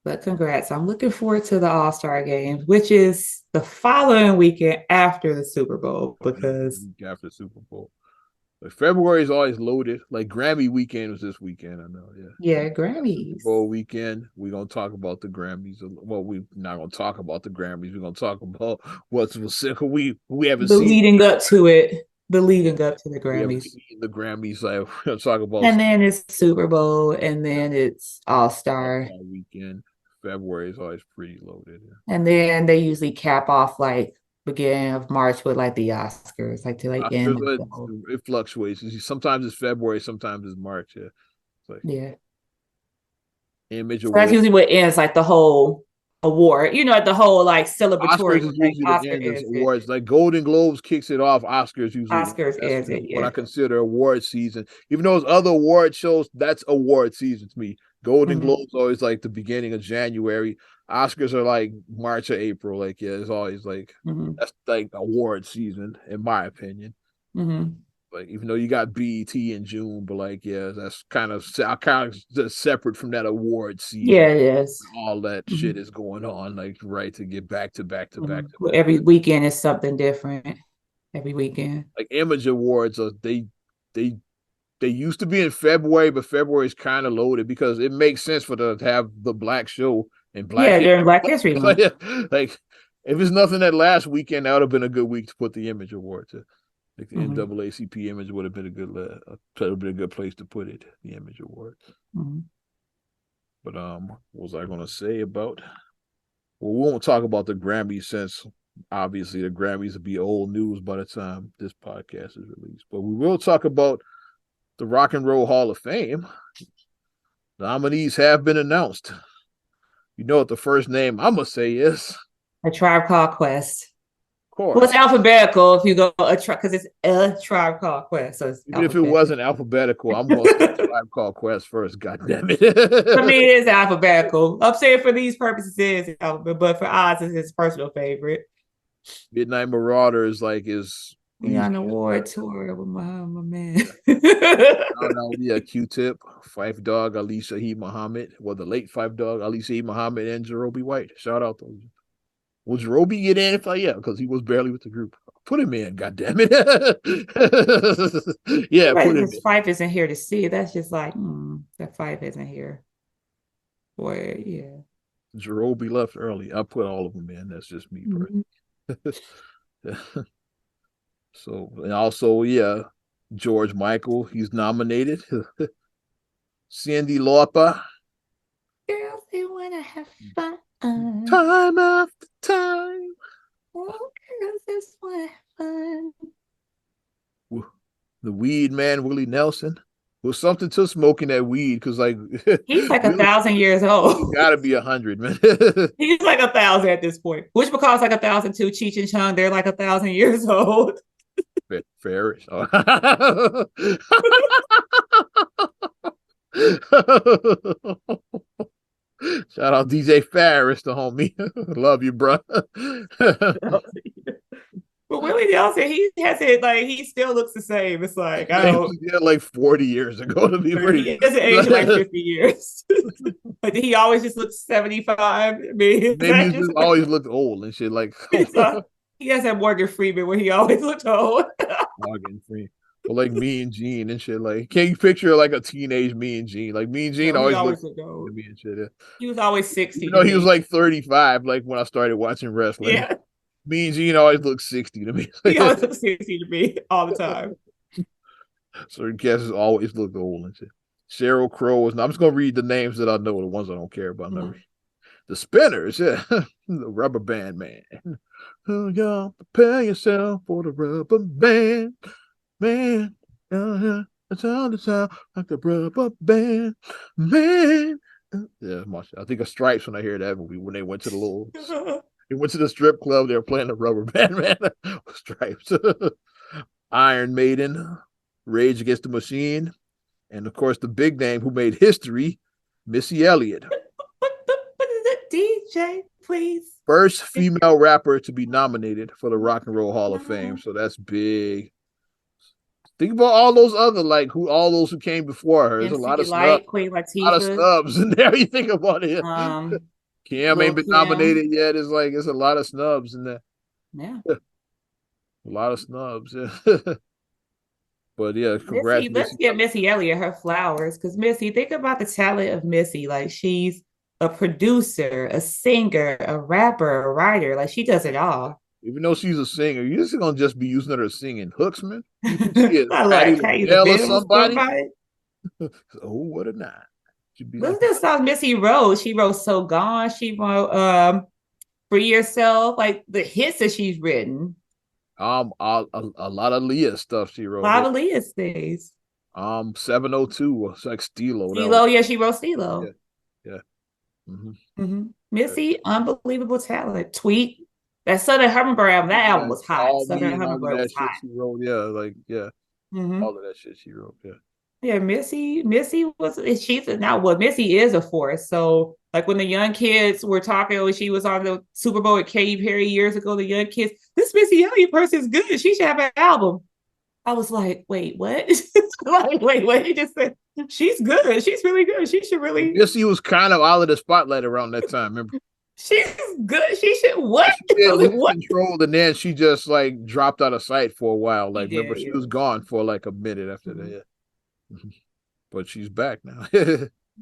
But congrats. I'm looking forward to the All-Star game, which is the following weekend after the Super Bowl, because After the Super Bowl. Like February is always loaded. Like Grammy weekend was this weekend, I know. Yeah. yeah, Super Grammys. Bowl weekend. We're gonna talk about the Grammys. Well, we're not gonna talk about the Grammys. We're gonna talk about what's we haven't The seen. leading up to it, the leading up to the We haven't Grammys. seen the Grammys. Like we're gonna talk about And then it's Super Bowl, and then it's All-Star. All-Star weekend. February is always pretty loaded. And then they usually cap off like beginning of March with like the Oscars, like to like end Oscars, like the whole. it fluctuates. Sometimes it's February, sometimes it's March. Yeah, it's like Yeah. Image So that's Award. usually what ends like the whole award, like the whole like Oscars celebratory, is like usually the Oscar end of ends it. awards. Like Golden Globes kicks it off. Oscars usually Oscars that's ends it, what I yeah. consider award season. Even though it's other award shows, that's award season to me. Golden Mm-hmm. Globes always like the beginning of January. Oscars are like March or April. Like yeah, it's always like Mm-hmm. that's like award season in my opinion. Mm-hmm. Like even though you got BET in June, but like yeah, that's kind of separate from that award Yeah, season. it is. All that Mm-hmm. shit is going on, like right to get back to back to back to Mm-hmm. back. Every weekend is something different. Every weekend. Like Image Awards, they they used to be in February, but February is kind of loaded because it makes sense for them to have the black show and Black Yeah, History. during Black History Month. Like if it's nothing that last weekend, that would have been a good week to put the Image Awards. Like the Mm-hmm. NAACP Image would have been a good would have been a good place to put it, the Image Awards. Mm-hmm. But what was I gonna say about? Well, we won't talk about the Grammys since obviously the Grammys will be old news by the time this podcast is released. But we will talk about the Rock and Roll Hall of Fame. The nominees have been announced. You know what the first name I'm gonna say is? A Tribe Called Quest. Of Well, it's course. alphabetical if you go because it's a Tribe Called Quest, so it's Even if it alphabetical. wasn't alphabetical, I'm gonna say Tribe Called Quest first. God damn it! For me, it is alphabetical. I'm saying for these purposes, it is alphabetical, but for Oz, it's his personal favorite. Midnight Marauders like is We easy. on a war tour with my man. Yeah, Q-Tip, Fife Dog, Ali Shaheed Muhammad. Well, the late Fife Dog, Ali Shaheed Muhammad, and Jerobi White. Shout out those. Will Jerobi get in? If yeah, because he was barely with the group. Put him in, God damn it. Yeah, Right, put him because in. Fife isn't here to see it. That's just like, that Fife isn't here. Boy, yeah. Jerobi left early. I put all of them in. That's just me personally. So and also, yeah, George Michael, he's nominated. Cindy Lauper. Girls, they want to have fun. Time after time. Oh, girls just want to have fun. The weed man, Willie Nelson. Was something to smoking that weed because, like, He's like Willie, 1,000 years Willie old. got to be 100, man. He's like 1,000 at this point. Which because like 1,002, Cheech and Chong, they're like 1,000 years old. Ferris. Oh. Shout out DJ Ferris, the homie. Love you, bro. But Willie Nelson, he has it like he still looks the same. It's like I don't. Yeah, like 40 years ago to be pretty. He doesn't age in like 50 years. But he always just looks 75. I mean, Maybe he just always looked old and shit. Like he has that Morgan Freeman where he always looked old. Morgan Freeman. Or like Mean Gene and shit. Like, can you picture like a teenage Mean Gene? Like Mean Gene No, he always looked always looked to old. me and shit. Yeah. He was always Even 60 to though he was me. like 35, like when I started watching wrestling. Yeah. Mean Gene always looked 60 to me. He always looked 60 to me all the time. Certain cats always look old and shit. Cheryl Crow is. I'm just gonna read the names that I know. The ones I don't care about. Not Mhm. the Spinners. Yeah, the Rubber Band Man. Oh, y'all prepare yourself for the Rubber Band Man. That's how it sound like the Rubber Band Man. Yeah, I think of Stripes when I hear that movie when they went to the little. They went to the strip club. They were playing the Rubber Band Man. Stripes. Iron Maiden, Rage Against the Machine, and of course the big name who made history, Missy Elliott. What is it, DJ? Please. First female rapper to be nominated for the Rock and Roll Hall of Fame. So that's big. Think about all those other all those who came before her. There's a lot MC of snubs, Light, Queen a lot of Latifah, snubs in there. You think about it. Kim Lil ain't been Kim. nominated yet. It's a lot of snubs in there. Yeah. A lot of snubs. But yeah, congrats, Missy, let's Missy. give Missy Elliott her flowers because Missy, think about the talent of Missy. Like she's a producer, a singer, a rapper, a writer. Like she does it all. Even though she's a singer, you're just gonna just be using her to sing in hooks, man. You think she is I Patti like, hey, the LaBelle or bed with somebody? somebody. Oh, what a night. Should be Look like at this song Missy wrote. She wrote So Gone. She wrote Free Yourself, like the hits that she's written. a lot of Leah stuff she A wrote. lot of Leah's things. 702, it's like Stilo. That was CeeLo, yeah, she wrote CeeLo. yeah, yeah. Mm-hmm. Yeah. Missy, unbelievable talent. Tweet. That Southern Hummingbird album, that album Yeah, was hot. Call Me Southern and all of Hummingbird that was shit hot. she wrote. Yeah, like yeah, Mm-hmm. all of that shit she wrote. Yeah. Yeah, Missy was she's not what Missy is a force. So like when the young kids were talking when she was on the Super Bowl with Katy Perry years ago, the young kids, this Missy Elliott person is good. She should have an album. I was like, wait, what? Like, wait, what? He just said she's good. She's really good. She should really. Missy was kind of out of the spotlight around that time. Remember? She's good. She should what? She did Like, lose what? control, and then she just like dropped out of sight for a while. She Like, remember, did, she yeah. was gone for like a minute after Mhm. that. Yeah. But she's back now.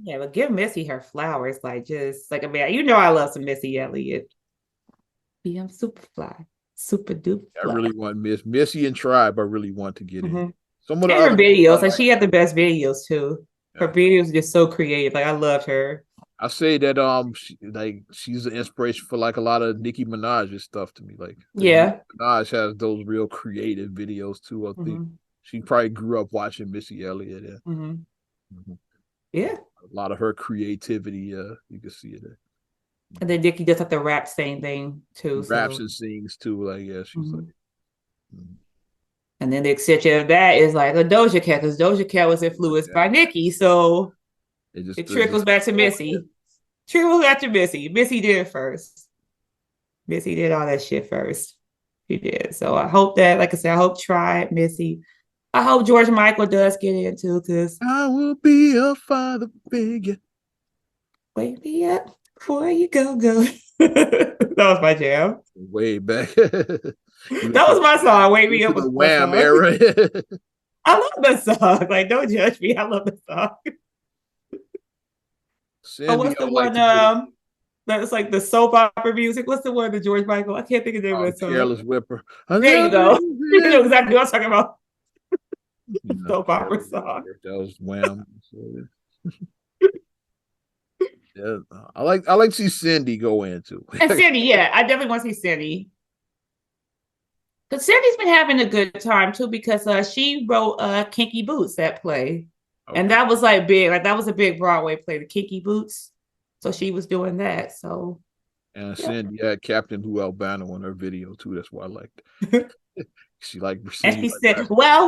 Yeah, but give Missy her flowers. Like, just like, I mean, you know, I love some Missy Elliott. I'm super fly, super duper I fly. really want Missy and Tribe. I really want to get in. Mm-hmm. Some of the And her other ones I videos, like like. she had the best videos too. Her Yeah. videos are just so creative. Like I loved her. I say that she's an inspiration for like a lot of Nicki Minaj's stuff to me. Like Nicki Yeah. Minaj has those real creative videos too. I think Mm-hmm. she probably grew up watching Missy Elliott. Yeah. Mm-hmm. Mm-hmm. Yeah. A lot of her creativity. You can see it. And then Nicki does like the rap same thing She too. raps So and sings too. Like yeah, she's like. mm-hmm. Mm-hmm. And then the extension of that is like a Doja Cat, because Doja Cat was influenced Yeah. by Nicki. So it It trickles just back to oh, Missy. Trickles back to Missy. Missy did it first. Missy did all that shit first. She did. So I hope that, like I said, I hope Tribe, Missy. I hope George Michael does get into because I will be a father figure. wake me up before you go. That was my jam. Way back. That was my song. Wake me Into up the was my Wham song. era. I love that song. Like, don't judge me. I love the song. Oh, Cindy, what's the I like one? to get That's like the soap opera music. What's the one? The George Michael. I can't think of the name of that song. Careless Whipper. There you go. You know exactly what I'm talking about. You know, Soap opera song. that was Wham. So, yeah, I like to see Cindy go into. And Cindy, yeah, I definitely want to see Cindy. Because Cindy's been having a good time too because she wrote Kinky Boots, that play. And Okay. that was like big, like that was a big Broadway play, the Kinky Boots. So she was doing that. So And yeah. Cindy had Captain Who Albano in her video too. That's why I liked it. She like And singing she like said, that. well.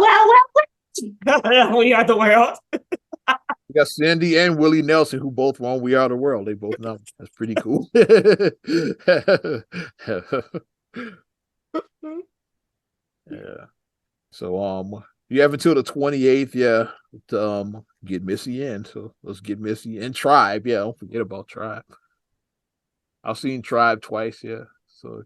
We are the world. We got Cindy and Willie Nelson, who both won We Are the World. They both know. That's pretty cool. Yeah. So you have until the 28th, yeah, to get Missy in. So let's get Missy and Tribe. Yeah, don't forget about Tribe. I've seen Tribe twice, yeah. So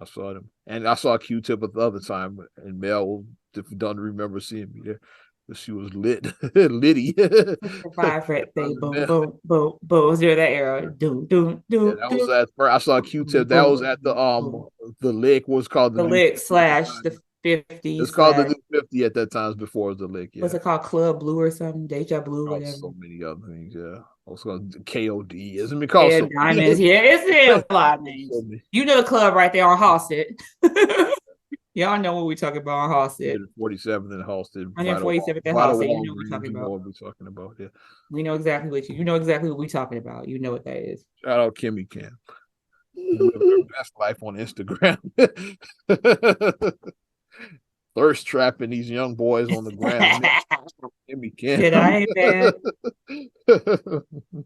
I saw them. And I saw Q-Tip at the other time, and Mel if you don't remember seeing me there. But she was lit, litty. Survive red thing. Boom, boom, boom, boom. It was during that era. Doom, doom, Yeah, doom, that was doom, at first. I saw boom, Q-Tip. That was boom, at boom. the lick was called the The new lick 50 at the slash the time. It 50 was called the slash new 50 at that time before it was the lick, what's yeah. it called? Club Blue or something? Deja Blue, Oh, whatever. so many other things, yeah. Also KOD. It's been called And so many. Diamonds. Yeah, it's a lot of So names. many. You know the club right there on Halsted. Y'all know what we talking about on Yeah, Halsted. the 47th and Halsted by the 147th at by the Halsted. You know what we Walgreens. talking You know about. what we're talking about. Yeah. We know exactly you know exactly what we talking about. You know what that is. Shout out Kimmy Cam. Living her best life on Instagram. Thirst trapping these young boys on the ground. Kimmy Cam. Shit, I ain't mad.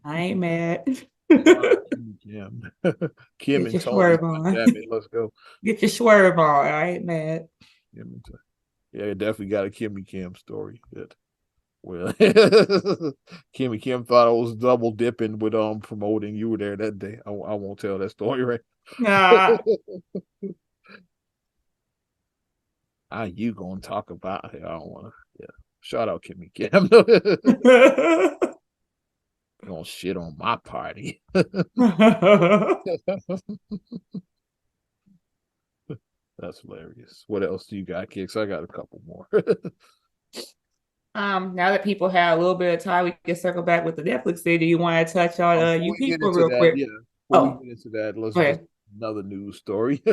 I ain't mad. Kimmy Cam. Kim Get and your Tony. swerve God on. damn it. Let's go. Get your swerve on. I ain't mad. Yeah, definitely got a Kimmy Cam story. That well, Kimmy Kim thought I was double dipping with promoting. You were there that day. I won't tell that story, right? Nah. How you gonna talk about it? I don't wanna. Yeah. Shout out Kimmy Kim. Gonna shit on my party. That's hilarious. What else do you got, Kicks? I got a couple more. Now that people have a little bit of time, we can circle back with the Netflix thing. Do you want to touch on Before you we get people into real that, quick? yeah. Before we Oh, get into that, let's go just ahead. another news story.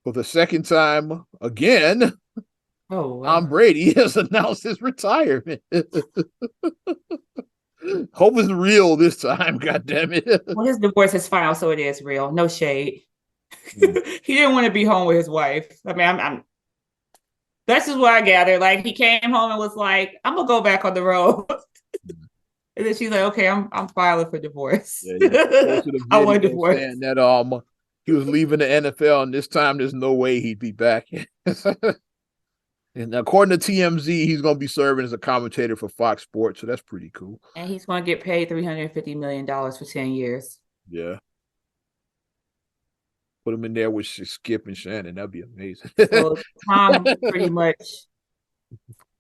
For the second time again, Oh, Tom wow. Brady has announced his retirement. Hope it's real this time, god damn it. Well, his divorce is final, so it is real. No shade. He didn't want to be home with his wife. I mean, I'm that's just what I gathered. Like he came home and was like, "I'm gonna go back on the road," and then she's like, "Okay, I'm filing for divorce. Yeah, he posted a I want a video divorce." saying that he was leaving the NFL and this time there's no way he'd be back. And according to TMZ, he's going to be serving as a commentator for Fox Sports, so that's pretty cool. And he's going to get paid $350 million for 10 years. Yeah. Put him in there with Skip and Shannon. That'd be amazing. So Tom pretty much,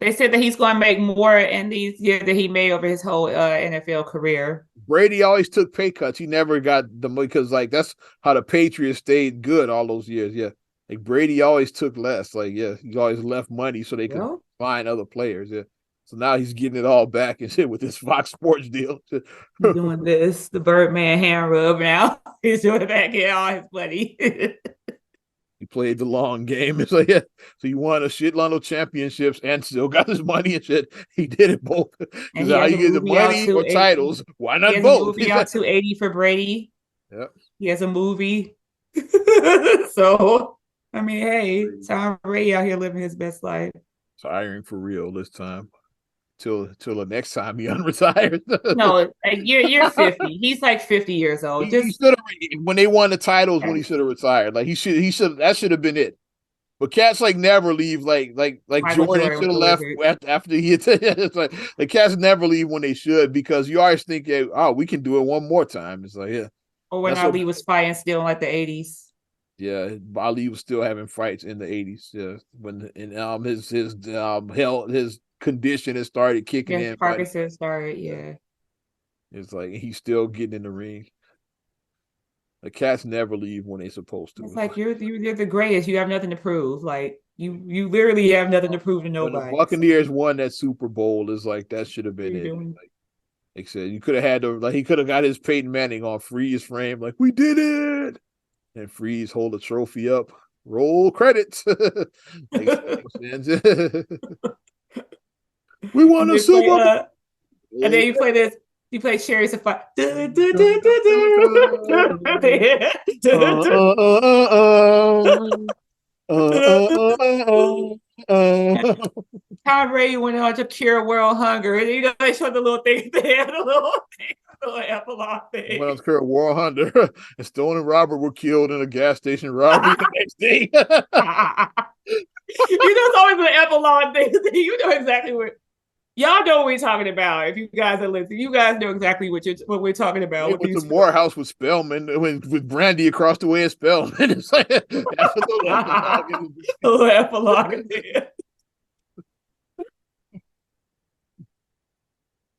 they said that he's going to make more in these years that he made over his whole NFL career. Brady always took pay cuts. He never got the money because, like, that's how the Patriots stayed good all those years. Yeah. Like, Brady always took less. Like, yeah, he always left money so they could find other players. Yeah. So now he's getting it all back and shit with this Fox Sports deal. He's doing this, the Birdman hand rub now. He's doing that, getting all his money. He played the long game. It's like, yeah. So you won a shitload of championships and still got his money and shit. He did it both. And Because he how has you a get the movie out money or 280. titles? Why He not has both? a movie out 280 for Brady. Yep. He has a movie. So, I mean, hey, Tom Brady out here living his best life. Tiring for real this time. Till the next time he unretires. No, you're 50. He's like 50 years old. He Just should have when they won the titles when he should have retired. Like he should that should have been it. But cats like never leave. Like Jordan should have left after he. It's like the cats never leave when they should because you always think, oh, we can do it one more time. It's like, yeah. Or when Ali was fighting still in like the 80s. Yeah, Ali was still having fights in the 80s. Yeah, when his condition has started kicking in. Parkinson started. Yeah, it's like he's still getting in the ring. The cats never leave when they're supposed to. It's like you're the greatest. You have nothing to prove. Like you literally have nothing to prove to nobody. When the Buccaneers won that Super Bowl, is like that should have been it. Like I said, you could have had he could have got his Peyton Manning on freeze frame. Like we did it. And freeze, hold the trophy up, roll credits. We won a Super Bowl. And then you play this. You play Chariots of Fire. Tom Brady went on to cure world hunger. And you know, they showed the little thing. They had a little epilogue thing. When I was cure war hunger, and Stone and Robert were killed in a gas station robbery the next day. You know, it's always an epilogue thing. You know exactly where Y'all know what we're talking about. If you guys are listening, you guys know exactly what we're talking about They with went to these Morehouse with Spellman, with Brandy across the way at Spellman. It's like that's a little epilogue. a little epilogue.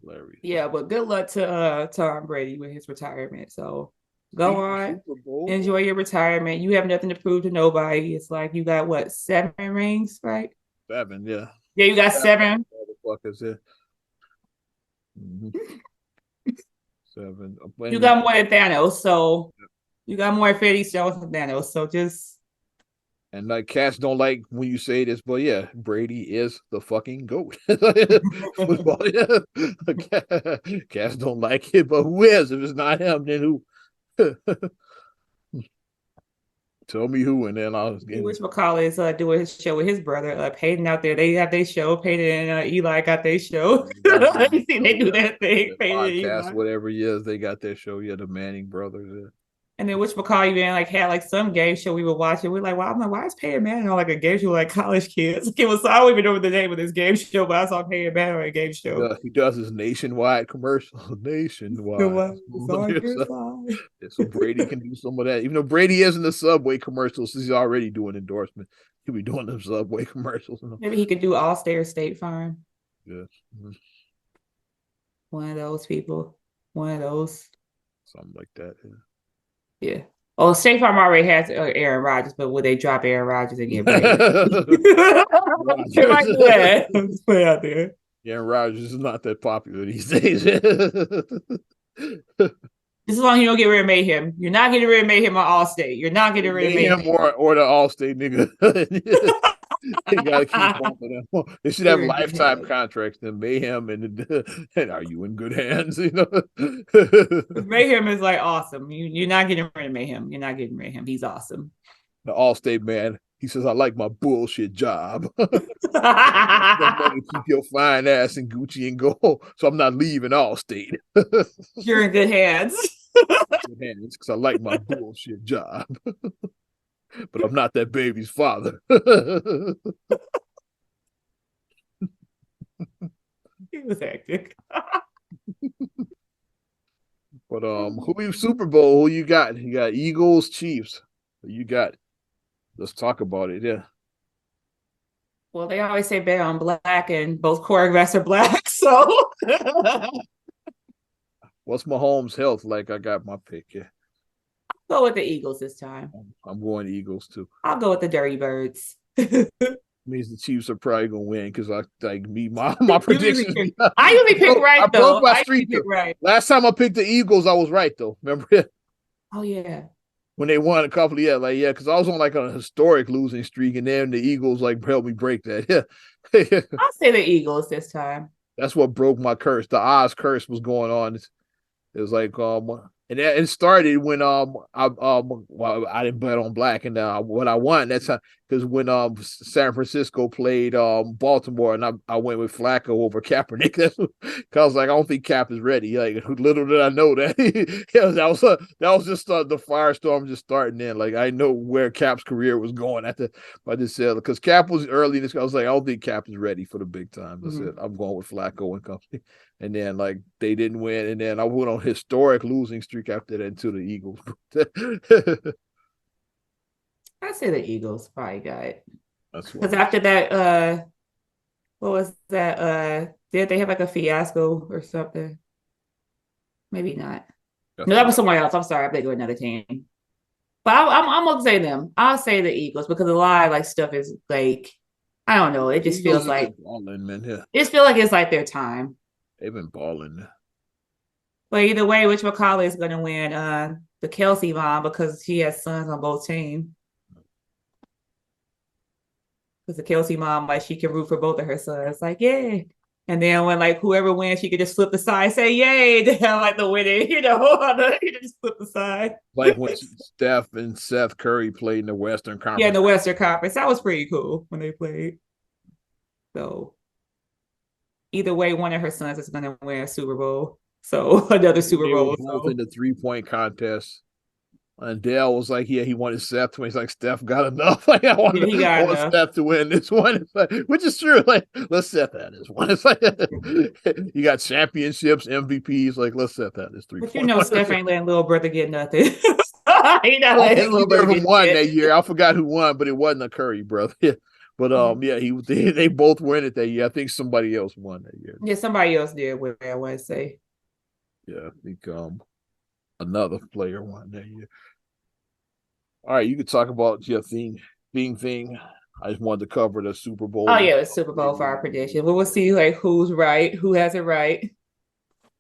Hilarious. Yeah, but good luck to Tom Brady with his retirement. So go Speaking of on, Super Bowl, enjoy your retirement. You have nothing to prove to nobody. It's like you got what, 7 rings, right? 7, yeah. Yeah, you got 7. Motherfuckers, yeah. Mhm. 7. You got more than Thanos, so you got more Infinity Stones than Thanos. So just And like cats don't like when you say this, but yeah, Brady is the fucking goat. Football, yeah. Cats don't like it, but who is? If it's not him, then who? Tell me who, and then I'll get which McCall is doing his show with his brother, Peyton out there. They have their show. Peyton and Eli got their show. You see, they do that thing. the Peyton and podcast, Eli. whatever it is, they got their show. Yeah, the Manning brothers. Yeah. And then which McCall even had like some game show we were watching. We're like, wow, I'm like, why is Peyton Manning on like a game show with like college kids? It was, I don't even know the name of this game show, but I saw Peyton Manning on a game show. He does his nationwide commercial. Nationwide. It's on your side. So Brady can do some of that. Even though Brady is in the Subway commercials, he's already doing endorsements. He'll be doing the Subway commercials. Maybe he could do Allstate or State Farm. Yeah. Mm-hmm. One of those people. One of those. Something like that. Yeah. Yeah. Oh, State Farm already has Aaron Rodgers, but would they drop Aaron Rodgers and get Brady? They might do that. Just put it out there. Aaron Rodgers is not that popular these days. Just as long as you don't get rid of Mayhem. You're not getting rid of Mayhem on Allstate. You're not getting rid of Mayhem. Or the Allstate nigga. You gotta keep bumping them. They should have lifetime contracts. Then Mayhem and are you in good hands? You know, Mayhem is like awesome. You're not getting rid of Mayhem. You're not getting rid of him. He's awesome. The Allstate man. He says, "I like my bullshit job. Keep your fine ass in Gucci and go. So I'm not leaving Allstate. You're in good hands. Because I like my bullshit job." But I'm not that baby's father. He was hectic. But who you Super Bowl? Who you got? You got Eagles, Chiefs. Who you got? Let's talk about it. Yeah. Well, they always say bet on black, and both quarterbacks are black. So, what's Mahomes' health like? I got my pick. Yeah. Go with the Eagles this time. I'm going Eagles too. I'll go with the Dirty Birds. Means the Chiefs are probably gonna win because my predictions. I usually pick right though. I broke my streak. Right. Last time I picked the Eagles, I was right though. Remember that? Oh yeah. When they won a couple of because I was on like a historic losing streak, and then the Eagles like helped me break that. Yeah. I'll say the Eagles this time. That's what broke my curse. The Oz curse was going on. It was like and it started when well, I didn't bet on black, and what I won that's because when San Francisco played Baltimore, and I went with Flacco over Kaepernick. That's because I was like, I don't think Cap is ready. Like little did I know that. Yeah, that was just the firestorm just starting in. Like I know where Cap's career was going at the. I just said because Cap was early in this. I was like, I don't think Cap is ready for the big time. I said I'm going with Flacco and company. And then like they didn't win, and then I went on historic losing streak after that to the Eagles. I say the Eagles probably got it. Because after that, what was that? Did they have like a fiasco or something? Maybe not. No, that was somewhere else. I'm sorry, I played with another team. But I'm gonna say them. I'll say the Eagles because a lot of like stuff is like I don't know. It just feels like balling, man. Yeah. It feels like it's like their time. They've been balling. But either way, which McCauley is going to win? The Kelsey mom because she has sons on both teams. Because the Kelsey mom, like she can root for both of her sons. Like, yay. And then when like whoever wins, she could just flip the side, say yay, to have like the winning, you just flip the side. Like when Steph and Seth Curry played in the Western Conference. Yeah, in the Western Conference. That was pretty cool when they played. So either way, one of her sons is going to win a Super Bowl. So another Super Bowl. Both in the 3-point contest. And Dale was like, yeah, he wanted Steph to win. He's like, Steph got enough. Like, I Yeah, he got want enough. Steph to win this one. It's like, which is true. Like, let's set that as one. It's like, you got championships, MVPs. Like, let's set that as three But point. Steph ain't letting little brother get nothing. He not I don't letting his think little either brother of them get won shit. that year. I forgot who won, but it wasn't a Curry brother. Yeah. But yeah, they both were in it that year. I think somebody else won that year. Yeah, somebody else did. What I want to say. Yeah, I think another player won that year. All right, you could talk about your thing. I just wanted to cover the Super Oh Bowl. yeah, the Super Bowl for our prediction. We'll see like who's right, who has it right.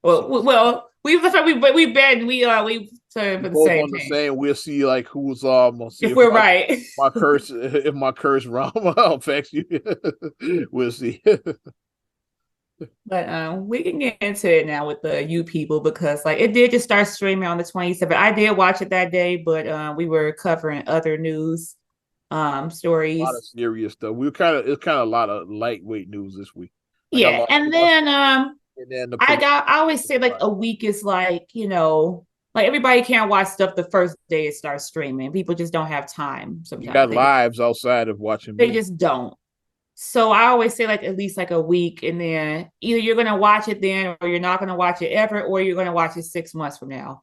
We bet we for the Both same on the thing. same. We'll see like who's I'll see If we're right. if my curse realm affects you. We'll see. But we can get into it now with the you people because like it did just start streaming on the 27th. I did watch it that day, but we were covering other news A lot of stories. serious stuff. It's kind of a lot of lightweight news this week. Like I Yeah, and then and then the I always say like a week is like, like everybody can't watch stuff the first day it starts streaming. People just don't have time you sometimes. got lives outside of watching They movies. just don't. So I always say like at least like a week, and then either you're gonna watch it then, or you're not gonna watch it ever, or you're gonna watch it 6 months from now.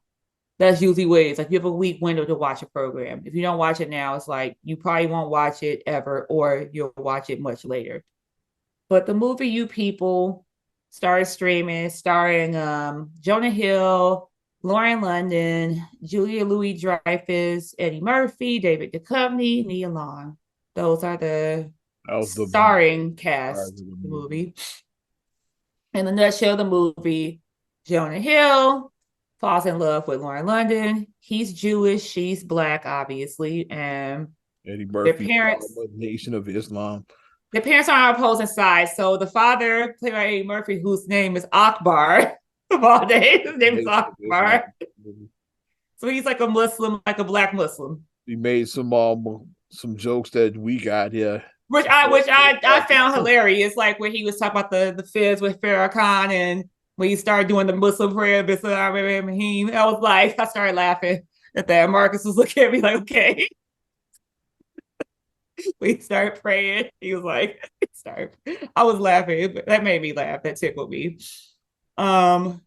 That's usually what it is. Like you have a week window to watch a program. If you don't watch it now, it's like you probably won't watch it ever, or you'll watch it much later. But the movie You People started streaming, starring Jonah Hill, Lauren London, Julia Louis Dreyfus, Eddie Murphy, David Duchovny, Nia Long. Those are the That was the starring stars cast of the of the movie. movie. In the nutshell, the movie, Jonah Hill falls in love with Lauren London. He's Jewish, she's black, obviously, and Eddie their Murphy, parents Nation of Islam. their parents are on opposing sides. So the father, played by Eddie Murphy, whose name is Akbar, of all days, his name is Akbar. So he's like a Muslim, like a black Muslim. He made some jokes that we got here. Which I found hilarious, like when he was talking about the feds with Farrakhan and when he started doing the Muslim prayer, I was like, I started laughing at that. Marcus was looking at me like, okay. We started praying. He was like, start. I was laughing. That made me laugh. That tickled me. And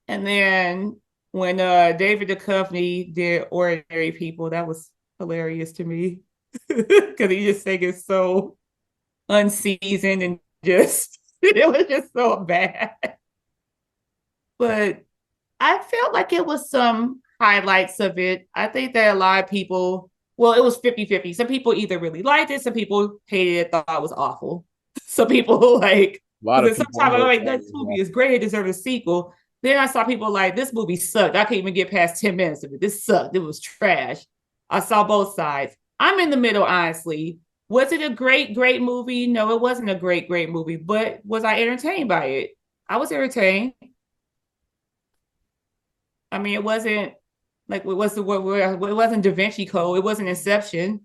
then when David Duchovny did Ordinary People, that was hilarious to me because he just think it's so unseasoned and just it was just so bad. But I felt like it was some highlights of it. I think that a lot of people, well, it was 50-50. Some people either really liked it, some people hated it, thought it was awful. Some people like, A lot of people. sometimes I'm like, that movie is great, it deserves a sequel. Then I saw people like, this movie sucked. I can't even get past 10 minutes of it. This sucked. It was trash. I saw both sides. I'm in the middle, honestly. Was it a great movie? No, it wasn't a great movie, but was I entertained by it? I was entertained. I mean, it wasn't like it wasn't Da Vinci Code. It wasn't Inception.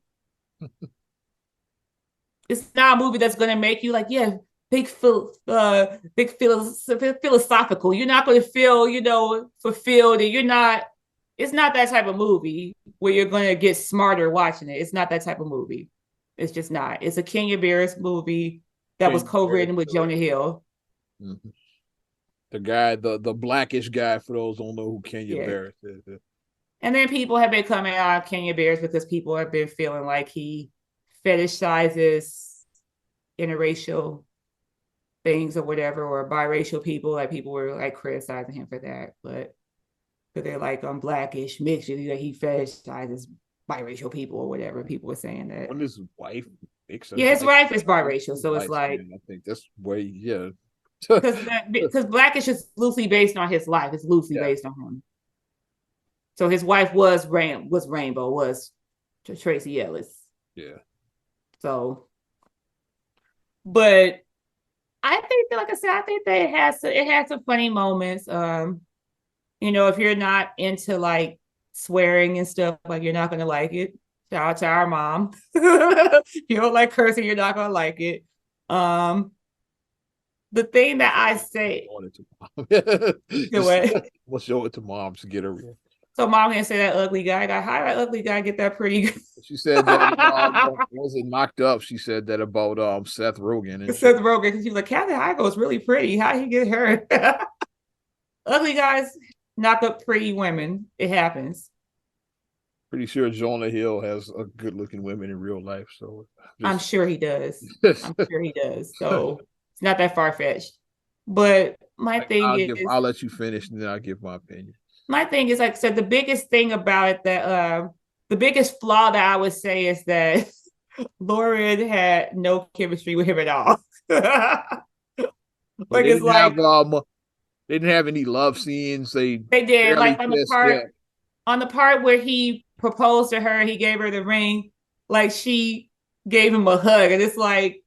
It's not a movie that's gonna make you like, yeah, big philosophical. You're not gonna feel, fulfilled, and you're not. It's not that type of movie where you're gonna get smarter watching it. It's not that type of movie. It's just not. It's a Kenya Barris movie that was co-written with Jonah Hill. Mm-hmm. The guy, the blackish guy, for those who don't know who Kenya Barris is. And then people have been coming out of Kenya Barris because people have been feeling like he fetishizes interracial things or whatever, or biracial people. Like people were like criticizing him for that, but they're like blackish, mixed. He fetishizes biracial people or whatever. People were saying that. When his wife mixed, yeah, his wife is biracial, so it's like I think that's way because blackish is loosely based on his life. It's loosely based on him. So his wife was Rainbow, was Tracy Ellis. Yeah. So, but I think, like I said, I think that it has some funny moments. If you're not into like swearing and stuff, like you're not gonna like it. Shout out to our mom. You don't like cursing, you're not gonna like it. The thing that I say, we'll show it to mom to get her. So mom can say that ugly guy got how that ugly guy get that pretty. She said that was it knocked up. She said that about Seth Rogen and shit. Seth Rogen, because she was like, Kathy Igo is really pretty. How he get her? Ugly guys knock up pretty women. It happens. Pretty sure Jonah Hill has a good looking women in real life. So I'm just sure he does. I'm sure he does. So it's not that far fetched. But I'll let you finish and then I'll give my opinion. my thing is like I said, the biggest thing about it that the biggest flaw that I would say is that Lauren had no chemistry with him at all. But Like it's like they didn't have any love scenes. They they did barely like kissed. Yeah. on the part where he proposed to her, he gave her the ring, like she gave him a hug, and it's like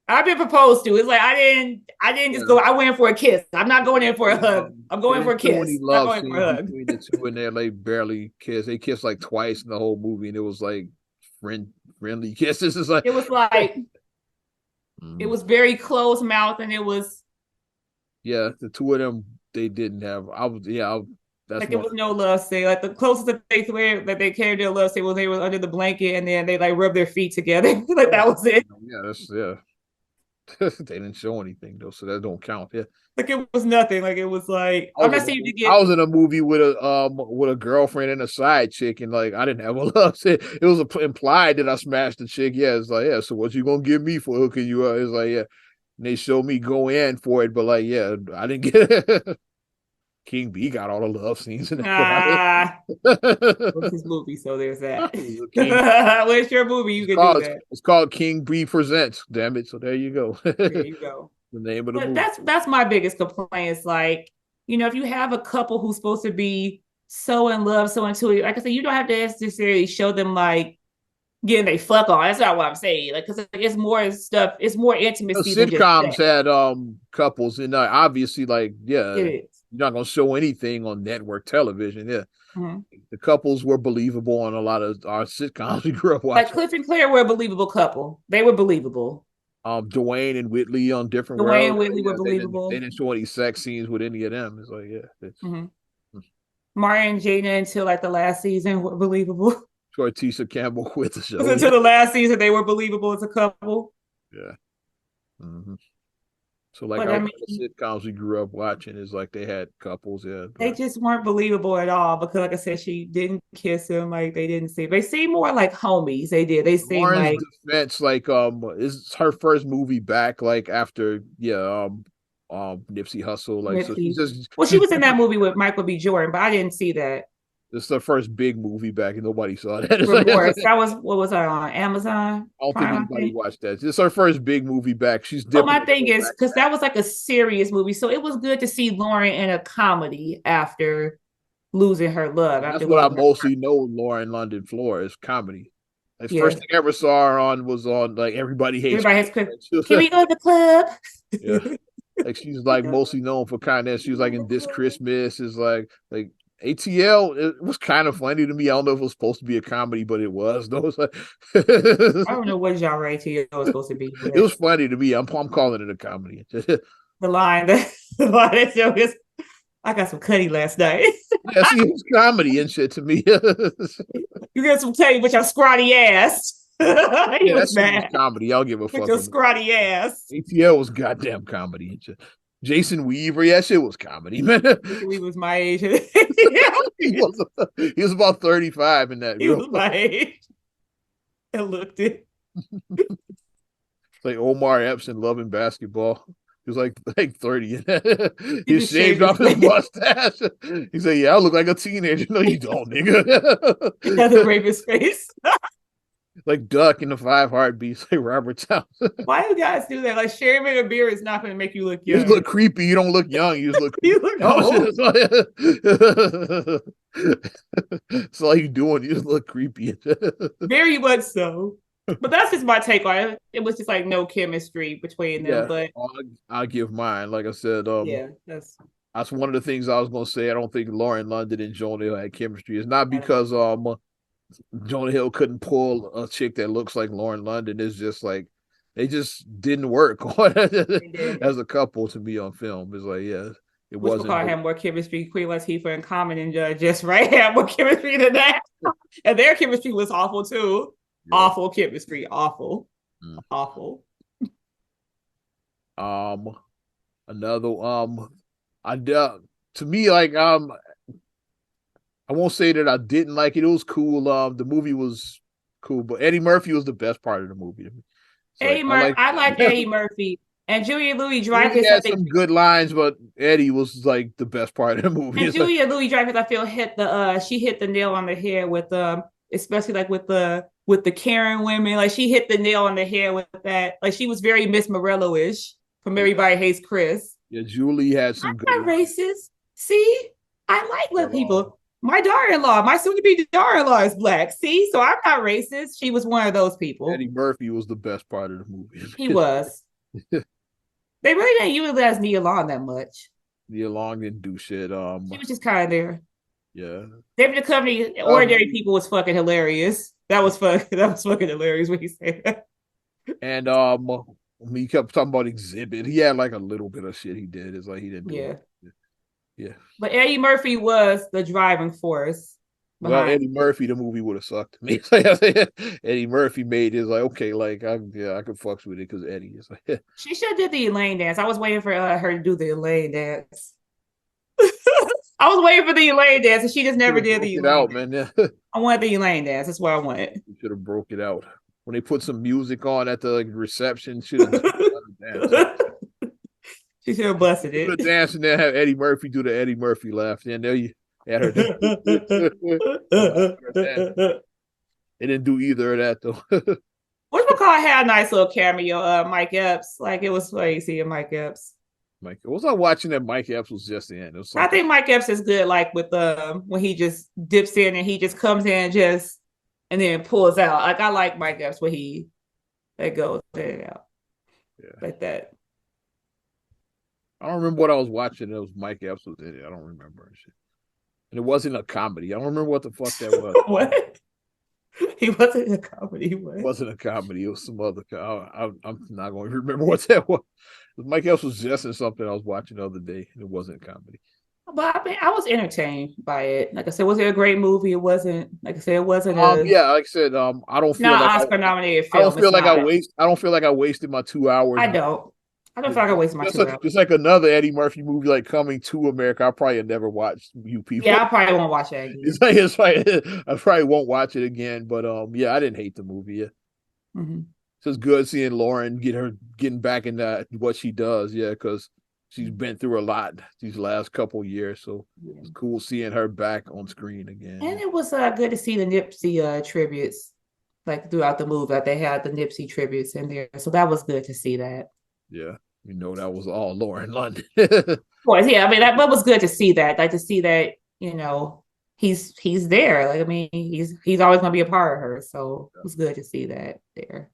I've been proposed to. It's like I didn't just Yeah. go. I went in for a kiss. I'm not going in for a hug. I'm They going for a didn't show any kiss. Not love going for scenes a hug. between the two in there. They barely kissed. They kissed like twice in the whole movie, and it was like friendly kisses. It's like It was like it mm. was very close mouth, and it was Yeah, the two of them they didn't have. That's like there one. was no love scene. Like the closest that they swear that they came to a love scene was they were under the blanket, and then they like rubbed their feet together. Like that was it. Yeah, that's yeah. They didn't show anything though, so that don't count. Yeah, Like it was nothing. Like it was like I'm not saying you I get was in a movie with a girlfriend and a side chick, and like I didn't have a love. It was implied that I smashed the chick. Yeah, it's like yeah. So what you gonna give me for hooking you up? It's like yeah. And they showed me go in for it, but like yeah, I didn't get it. King B got all the love scenes in that. what's his movie, so there's that. King, What's your movie? You can do that. it's called King B Presents. Damn it! So there you go. There you go. The name of the But movie. that's my biggest complaint. It's like, if you have a couple who's supposed to be so in love, so into it, like I said, you don't have to necessarily show them like getting they fuck on. That's not what I'm saying. Like, because it's more stuff, it's more intimacy than just Sitcoms that. had couples, and obviously, like yeah, It you're is. not gonna show anything on network television. Yeah, Mm-hmm. the couples were believable on a lot of our sitcoms we grew up Like watching. Cliff and Claire were a believable couple. They were believable. Dwayne and Whitley on Different Dwayne World. and Whitley Yeah, were they believable. didn't show any sex scenes with any of them. It's like yeah, it's Mm-hmm. Martin and Jada until like the last season were believable. Tisha Campbell quit the show. Until the last season, they were believable as a couple. Yeah. Mm-hmm. So like But our I mean, sitcoms we grew up watching is like they had couples, yeah. they But just weren't believable at all because, like I said, she didn't kiss him. Like they didn't seem. They seemed more like homies. They did. They seemed Lauren's like defense, like is her first movie back, like after Nipsey Hussle, like so Nipsey. Well, she she's was in that movie with Michael B. Jordan, but I didn't see that. this is her first big movie back, and nobody saw that. Remorse. That was what was I on Amazon I don't think Prime, I anybody think. watched that. This is her first big movie back. She's But dipping my her thing toe is back. because that was like a serious movie, so it was good to see Lauren in a comedy after losing her love, That's after what I losing her. mostly know Lauren London for is comedy. Like first Yes. thing I ever saw her on was on like Everybody Hates Everybody has Chris. can we go to the club? Yeah. Like she's like mostly known for kindness. She was like in This Christmas is like ATL. It was kind of funny to me. I don't know if it was supposed to be a comedy, but it was. No, it was like I don't know what genre ATL was supposed to be, it but was funny to me. I'm calling it a comedy. the line that show is I got some cutty last night. Yeah, see, it's comedy and shit to me. You get some cutty with your scrawny ass. He Yeah, that was shit was mad comedy. I'll give a with fuck. your scrawny ass. ATL was goddamn comedy and shit. Jason Weaver, yeah, shit was comedy, man. He was my age. He was about 35 in that. He was my age. And looked it. Like Omar Epps in Loving Basketball. He was like 30. He He just shaved shaved off his his mustache. He said, "Yeah, I look like a teenager." No, you don't, nigga. He had to rape his face. Like Duck in the Five Heartbeats, like Robert Townsend. Why do guys do that? Like shaving a beard is not going to make you look You young. just look creepy. You don't look young. You just look creepy. You look old. That's all you doing. You just look creepy. Very much so. But that's just my take on it. It was just like no chemistry between them. Yeah, But I'll give mine. Like I said, yeah, that's one of the things I was gonna say. I don't think Lauren London and Jonah Hill had chemistry. It's not because Jonah Hill couldn't pull a chick that looks like Lauren London. It's just like they just didn't work as a couple to me on film. It's like, yeah. It Which wasn't. McCall had more chemistry. Queen Latifah and Common and Just Right had more chemistry than that. And their chemistry was awful too. Yeah. Awful chemistry. Awful. Awful. Another to me, like I won't say that I didn't like it. It was cool. The movie was cool, but Eddie Murphy was the best part of the movie to me. Eddie Murphy, I like Eddie Murphy. And Julia Louis-Dreyfus had some good lines, but Eddie was like the best part of the movie. And Julia Louis-Dreyfus, I feel she hit the nail on the head with especially like with the Karen women. Like she hit the nail on the head with that. Like she was very Miss Morello-ish from Everybody Hates Chris. Yeah, Julie had some good. I'm not racist. See, I like little people. My daughter-in-law, my soon-to-be daughter-in-law is black. See, so I'm not racist. She was one of those people. Eddie Murphy was the best part of the movie. He was. They really didn't utilize Nia Long that much. Nia Long didn't do shit. She was just kind of there. Yeah. David Duchovny, Ordinary People was fucking hilarious. That was fucking hilarious when he said that. And he kept talking about Exhibit. He had like a little bit of shit he did. It's like he didn't do it. Yeah. But Eddie Murphy was the driving force. Well, Eddie Murphy, the movie would have sucked to me. Eddie Murphy made it like, okay, like I could fucks with it because Eddie is like. She should have did the Elaine dance. I was waiting for her to do the Elaine dance. I was waiting for the Elaine dance, and she just never did the Elaine out, man. Yeah. I wanted the Elaine dance. That's what I wanted. You should have broke it out. When they put some music on at the reception, should have done She should have busted it. Dance and then have Eddie Murphy do the Eddie Murphy laugh. And there you had her. They didn't do either of that though. What's McCall had a nice little cameo, Mike Epps. Like it was funny seeing Mike Epps. Was I watching that Mike Epps was just in? I think Mike Epps is good, like with when he just dips in and he just comes in and then pulls out. Like I like Mike Epps when he goes in and out. Yeah. Like that. I don't remember what I was watching. It was Mike Epps was in it. I don't remember shit. And it wasn't a comedy. I don't remember what the fuck that was. What? He wasn't a comedy. What? It wasn't a comedy. It was some other. I'm not going to remember what that was. Mike Epps was just in something I was watching the other day, and it wasn't a comedy. But I mean, I was entertained by it. Like I said, was it a great movie? It wasn't. Like I said, it wasn't. Yeah, like I said, I don't feel like Oscar nominated film. I don't feel like I don't feel like I wasted my 2 hours. I don't feel like I wasted my 2 hours. Just like another Eddie Murphy movie, like Coming to America. I probably never watched You People. Yeah, I probably won't watch that again. It's like I probably won't watch it again. But yeah, I didn't hate the movie. Yeah. Mm-hmm. So it's good seeing Lauren getting back into what she does. Yeah, because she's been through a lot these last couple years. So it's cool seeing her back on screen again. And it was good to see the Nipsey tributes, like throughout the movie. That they had the Nipsey tributes in there. So that was good to see that. Yeah, that was all Lauren London. Of course, yeah. I mean, that was good to see that. Like to see that, he's there. Like I mean, he's always gonna be a part of her. So it was good to see that there.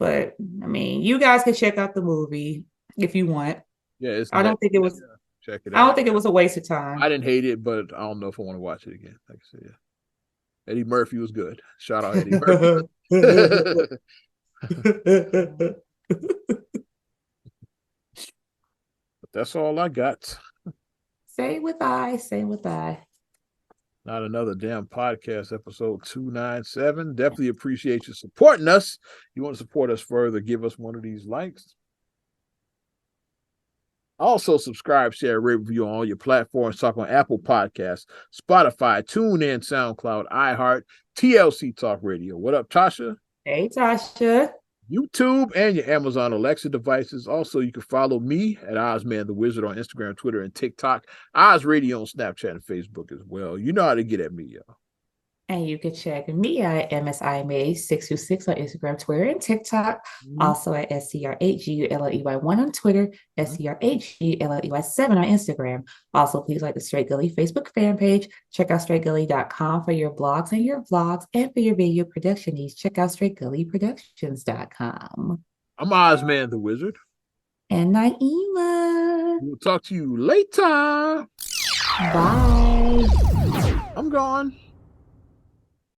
But I mean, you guys can check out the movie if you want. Yeah, I don't think it was. Check it out. I don't think it was a waste of time. I didn't hate it, but I don't know if I want to watch it again. Like I said, yeah. Eddie Murphy was good. Shout out Eddie Murphy. But that's all I got. Same with I. Not another damn podcast, episode 297. Definitely appreciate you supporting us. You want to support us further, give us one of these likes. Also, subscribe, share, rate, review on all your platforms. Talk on Apple Podcasts, Spotify, TuneIn, SoundCloud, iHeart, TLC Talk Radio. What up, Tasha? Hey, Tasha. YouTube and your Amazon Alexa devices. Also, you can follow me at Ozman the Wizard on Instagram, Twitter, and TikTok. Oz Radio on Snapchat and Facebook as well. You know how to get at me, y'all. And you can check me at MSIMA626 on Instagram, Twitter, and TikTok. Also at SCR8GULLEY1 on Twitter, SCR8GULLEY7 on Instagram. Also, please like the Straight Gully Facebook fan page. Check out straightgully.com for your blogs and your vlogs. And for your video production needs, check out straightgullyproductions.com. I'm Ozman the Wizard. And Naima. We'll talk to you later. Bye. I'm gone.